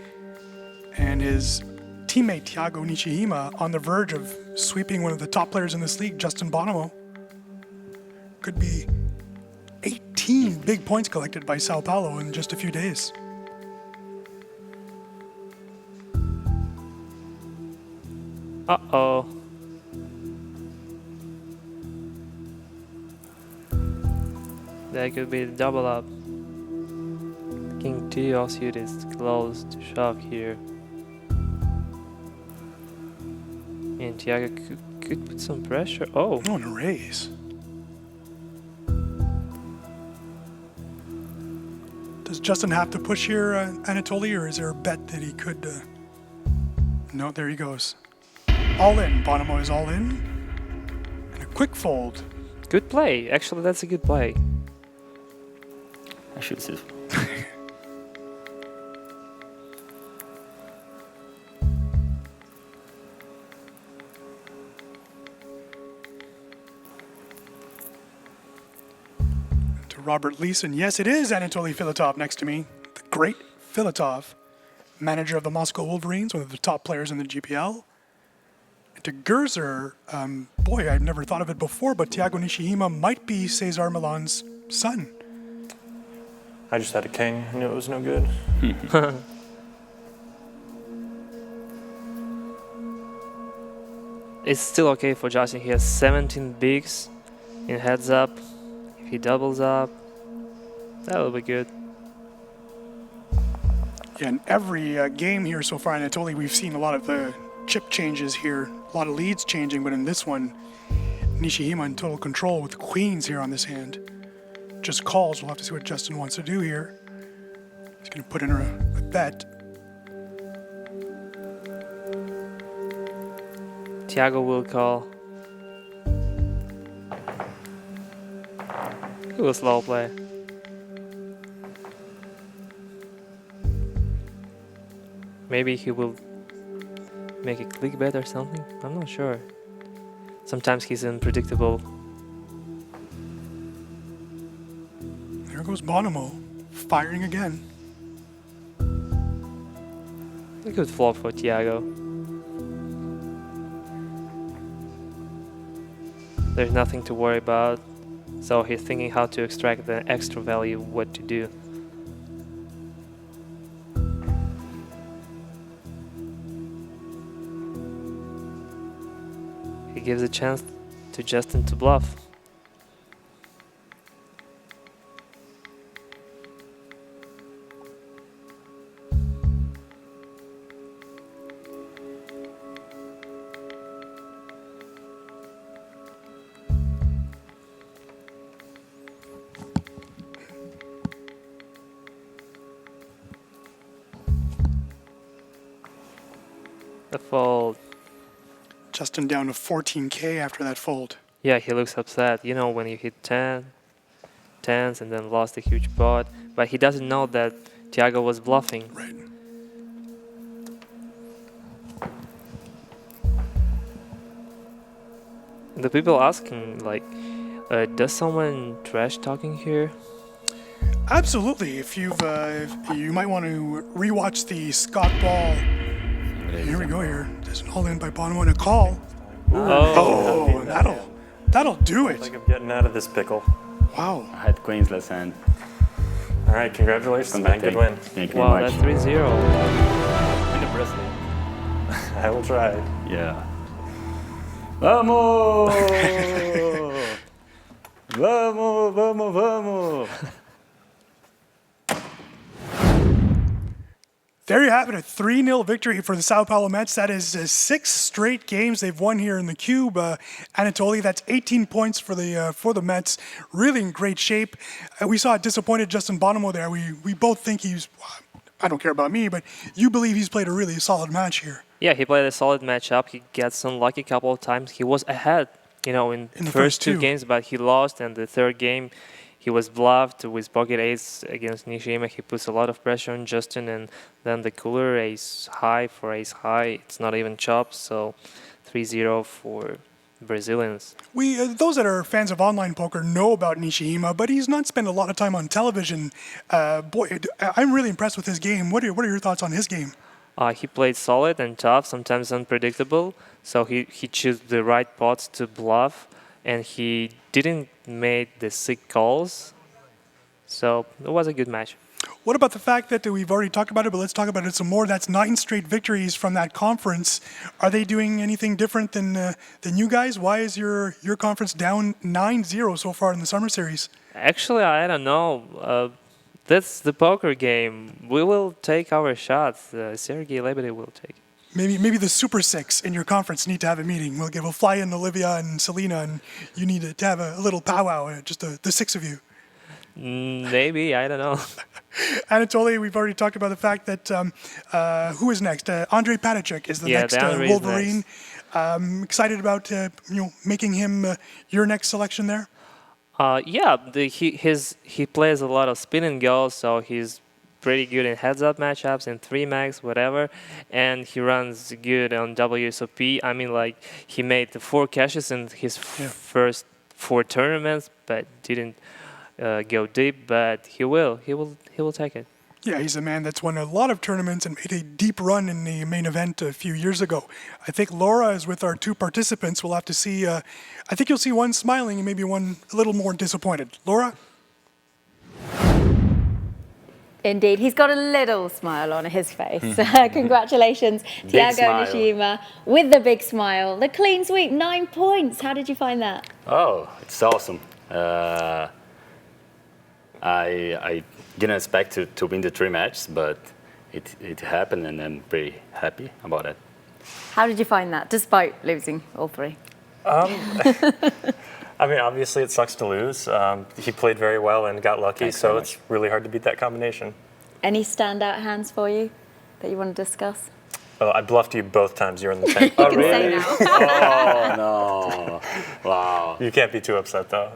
and his teammate Thiago Nishijima on the verge of sweeping one of the top players in this league, Justin Bonomo. Could be 18 big points collected by Sao Paulo in just a few days. Uh-oh. That could be the double up. King 2 offsuit is close to shove here. And Thiago could put some pressure. Oh, Oh, and a raise. Does Justin have to push here, Anatoly, or is there a bet that he could? No, there he goes. All in. Bonomo is all in. And a quick fold. good play. Actually, that's a good play. I should see. To Robert Leeson. Yes, it is Anatoly Filatov next to me. The great Filatov, manager of the Moscow Wolverines, one of the top players in the GPL. And to Gerzer, boy, I've never thought of it before, but Thiago Nishijima might be Cesar Milan's son. I just had a king. I knew it was no good. It's still okay for Justin. He has 17 bigs in heads up. If he doubles up, that'll be good. Yeah, in every game here so far, Anatoly, we've seen a lot of the chip changes here, a lot of leads changing, but in this one, Nishijima in total control with queens here on this hand. Just calls. We'll have to see what Justin wants to do here. He's going to put in a bet. Thiago will call. It was slow play. Maybe he will make a click bet or something. I'm not sure. Sometimes he's unpredictable. There goes Bonomo, firing again. A good flop for Thiago. There's nothing to worry about, so he's thinking how to extract the extra value, what to do. He gives a chance to Justin to bluff. the fold. Justin down to 14K after that fold. Yeah, he looks upset. You know, when you hit 10s and then lost a huge pot. But he doesn't know that Thiago was bluffing. Right. The people asking, like, does someone trash talking here? Absolutely. If you might want to rewatch the Scott Ball. Here we go. Here, there's an all-in by Bonomo and a call. Oh, that'll do I it. think I'm getting out of this pickle. Wow. I had queens last hand. All right, congratulations, man. Good win. Thank you Wow, very that's much. 3-0. In the bracelet. I will try. Yeah. Vamos! Vamos, vamos, vamos! There you have it, a 3-0 victory for the Sao Paulo Mets. That is 6 straight games they've won here in the Cube. Anatoly, that's 18 points for the Mets. Really in great shape. We saw a disappointed Justin Bonomo there. We both think I don't care about me, but you believe he's played a really solid match here. Yeah, he played a solid matchup. He gets unlucky a couple of times. He was ahead, you know, in the first two two. games, but he lost. And the third game, he was bluffed with pocket ace against Nishijima. He puts a lot of pressure on Justin, and then the cooler ace high for ace high. It's not even chopped, so 3-0 for Brazilians. Those that are fans of online poker know about Nishijima, but he's not spent a lot of time on television. Boy, I'm really impressed with his game. What are your thoughts on his game? He played solid and tough, sometimes unpredictable. So he chose the right pots to bluff, and he didn't make the sick calls. So it was a good match. What about the fact that we've already talked about it, but let's talk about it some more. That's 9 straight victories from that conference. Are they doing anything different than you guys? Why is your conference down 9-0 so far in the summer series? Actually, I don't know. That's the poker game. We will take our shots. Sergei Lebedev will take. Maybe the Super Six in your conference need to have a meeting. We'll fly in Olivia and Selena, and you need to have a little powwow, just the 6 of you. Maybe, I don't know. Anatoly, we've already talked about the fact that who is next? Andrei Padachek is the next Andrei is Wolverine. Excited about making him your next selection there. Yeah, he plays a lot of spin and go, so he's pretty good in heads-up matchups and 3-max, whatever, and he runs good on WSOP. I mean, like, he made the 4 cashes in his first 4 tournaments, but didn't go deep. But he will take it. Yeah, he's a man that's won a lot of tournaments and made a deep run in the main event a few years ago. I think Laura is with our 2 participants. We'll have to see. I think you'll see one smiling and maybe one a little more disappointed. Laura? Indeed, he's got a little smile on his face. Congratulations, Thiago smile. Nishijima, with the big smile. The clean sweep, 9 points. How did you find that? Oh, it's awesome. I didn't expect to win the 3 matches, but it happened, and I'm pretty happy about it. How did you find that, despite losing all 3? I mean, obviously it sucks to lose. He played very well and got lucky, Thanks so so it's really hard to beat that combination. Any standout hands for you that you want to discuss? Oh, I bluffed you both times. You're in the tank. You can say now. Oh, no. Wow. You can't be too upset, though.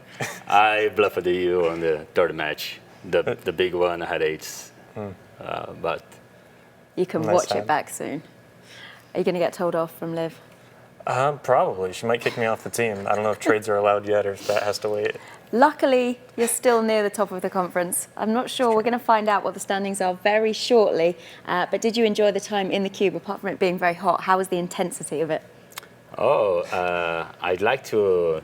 I bluffed you on the 3rd match. The big one, I had 8s. But You can Nice watch time. it back soon. Are you going to get told off from Liv? Probably. She might kick me off the team. I don't know if trades are allowed yet or if that has to wait. Luckily, you're still near the top of the conference. I'm not sure. We're going to find out what the standings are very shortly. But did you enjoy the time in the Cube, apart from it being very hot? How was the intensity of it? I'd like to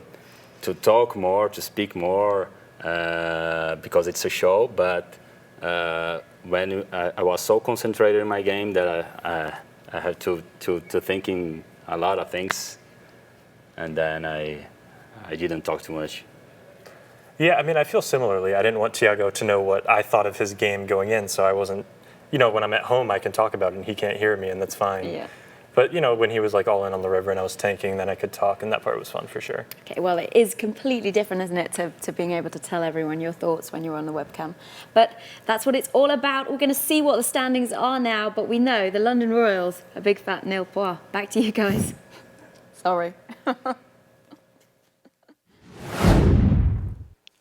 talk more, to speak more, because it's a show. But when I was so concentrated in my game that I had to thinking a lot of things, and then I didn't talk too much. Yeah, I mean, I feel similarly. I didn't want Thiago to know what I thought of his game going in, so I wasn't, when I'm at home, I can talk about it and he can't hear me, and that's fine. Yeah. But, when he was like all in on the river and I was tanking, then I could talk, and that part was fun for sure. Okay, well, it is completely different, isn't it, to being able to tell everyone your thoughts when you're on the webcam. But that's what it's all about. We're going to see what the standings are now, but we know the London Royals, a big fat nil point. Back to you guys. Sorry.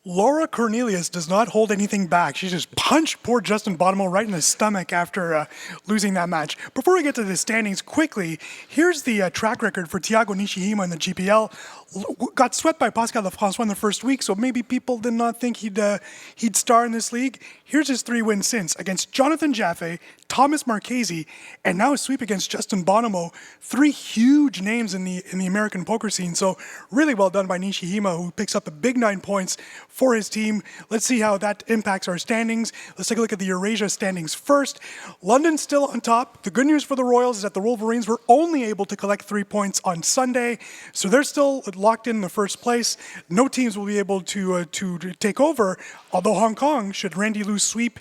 Laura Cornelius does not hold anything back. She just punched poor Justin Bonomo right in the stomach after losing that match. Before we get to the standings quickly, here's the track record for Thiago Nishijima in the GPL. Got swept by Pascal Lefrançois in the first week, so maybe people did not think he'd star in this league. Here's his 3 wins since, against Jonathan Jaffe, Thomas Marchese, and now a sweep against Justin Bonomo. 3 huge names in the American poker scene, so really well done by Nishijima, who picks up the big 9 points for his team. Let's see how that impacts our standings. Let's take a look at the Eurasia standings first. London still on top. The good news for the Royals is that the Wolverines were only able to collect 3 points on Sunday, so they're still locked in the first place. No teams will be able to take over, although Hong Kong, should Randy Liu sweep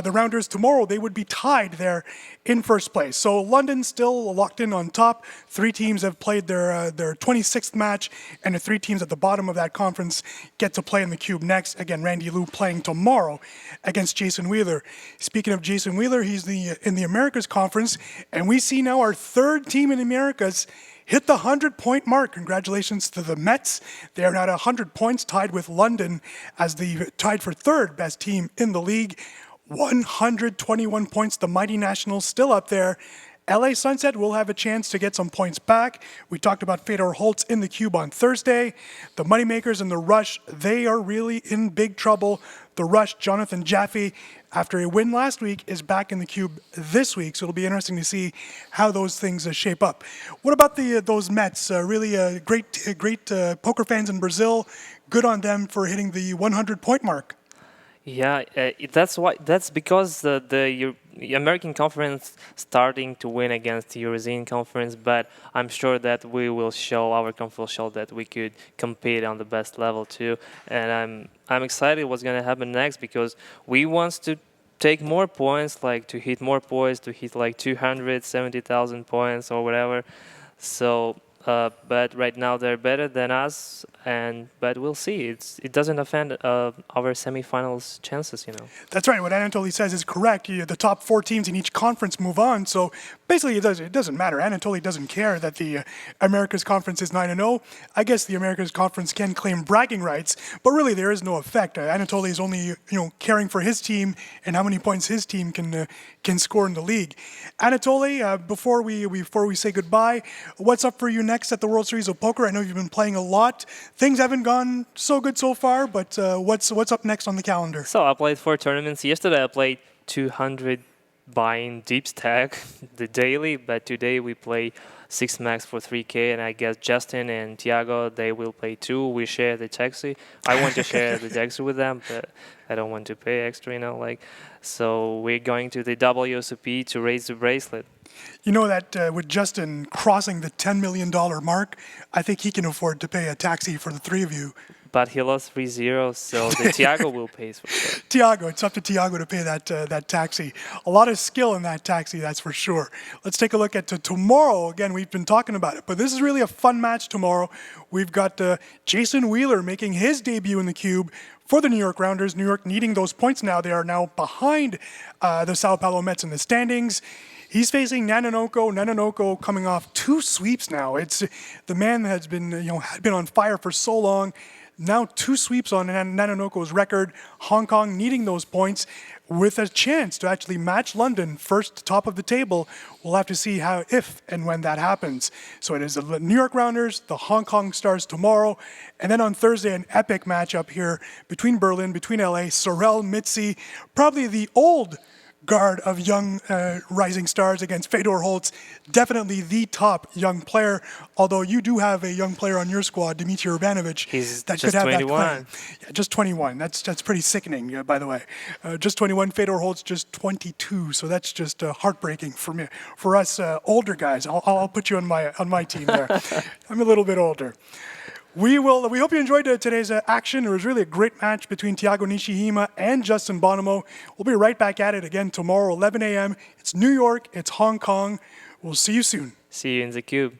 the Rounders tomorrow, they would be tied there in first place. So London still locked in on top. 3 teams have played their 26th match, and the 3 teams at the bottom of that conference get to play in the cube next. Again, Randy Liu playing tomorrow against Jason Wheeler. Speaking of Jason Wheeler, he's in the Americas Conference, and we see now our 3rd team in the Americas hit the 100-point mark. Congratulations to the Mets. They are now at 100 points, tied with London as tied for 3rd best team in the league. 121 points. The Mighty Nationals still up there. LA Sunset will have a chance to get some points back. We talked about Fedor Holtz in the cube on Thursday. The Moneymakers and the Rush, they are really in big trouble. The Rush, Jonathan Jaffe, after a win last week, is back in the cube this week, so it'll be interesting to see how those things shape up. What about those Mets? Really great poker fans in Brazil. Good on them for hitting the 100-point mark. Yeah, that's because the American Conference starting to win against the Eurasian Conference, but I'm sure that our conference will show that we could compete on the best level too. And I'm excited what's going to happen next, because we want to take more points, like to hit more points, to hit like 270,000 points or whatever. So. But right now they're better than us, but we'll see. It doesn't offend our semifinals chances, That's right. What Anatoly says is correct. The top 4 teams in each conference move on, so basically it doesn't matter. Anatoly doesn't care that the Americas Conference is 9-0. I guess the Americas Conference can claim bragging rights, but really there is no effect. Anatoly is only caring for his team and how many points his team can score in the league. Anatoly, before we say goodbye, what's up for you next at the World Series of Poker? I know you've been playing a lot. Things haven't gone so good so far, but what's up next on the calendar? So I played 4 tournaments. Yesterday I played 200 buying deep stack, the daily, but today we play 6 max for 3K, and I guess Justin and Thiago, they will play 2. We share the taxi. I want to share the taxi with them, but I don't want to pay extra, So we're going to the WSOP to raise the bracelet. You know that with Justin crossing the $10 million mark, I think he can afford to pay a taxi for the 3 of you. But he lost 3-0, so the Thiago will pay for it. Thiago, it's up to Thiago to pay that taxi. A lot of skill in that taxi, that's for sure. Let's take a look at tomorrow. Again, we've been talking about it, but this is really a fun match tomorrow. We've got Jason Wheeler making his debut in the cube for the New York Rounders. New York needing those points now. They are now behind the Sao Paulo Mets in the standings. He's facing Nanonoko. Nanonoko coming off 2 sweeps now. It's the man that has been had been on fire for so long. Now 2 sweeps on Nanonoko's record. Hong Kong needing those points with a chance to actually match London first top of the table. We'll have to see how, if and when that happens. So it is the New York Rounders, the Hong Kong Stars tomorrow, and then on Thursday an epic matchup here between Berlin, between LA, Sorel, Mitzi, probably the old guard of young rising stars against Fedor Holtz, definitely the top young player, although you do have a young player on your squad, Dmitry Urbanovic. He's that just could have 21. That claim. Yeah, just 21. That's pretty sickening, by the way. Just 21, Fedor Holtz just 22, so that's just heartbreaking for me. For us older guys, I'll put you on my team there. I'm a little bit older. We hope you enjoyed today's action. It was really a great match between Thiago Nishijima and Justin Bonomo. We'll be right back at it again tomorrow, 11 a.m. It's New York, it's Hong Kong. We'll see you soon. See you in the cube.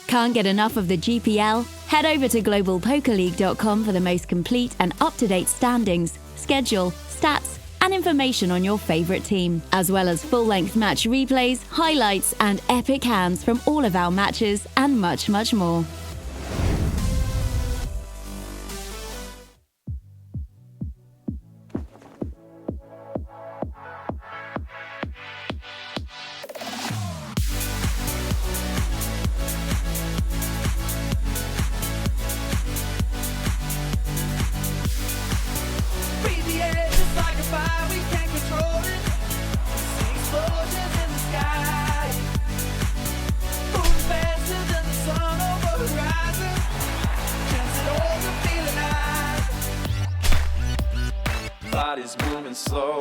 Can't get enough of the GPL? Head over to globalpokerleague.com for the most complete and up-to-date standings, schedule, stats, and information on your favorite team, as well as full-length match replays, highlights, and epic hands from all of our matches, and much, much more. Breathe the air just like a fire, we can't control it. See explosions in the sky. Moving faster than the sun over horizon. Chance it all to feel alive. Body's moving slow.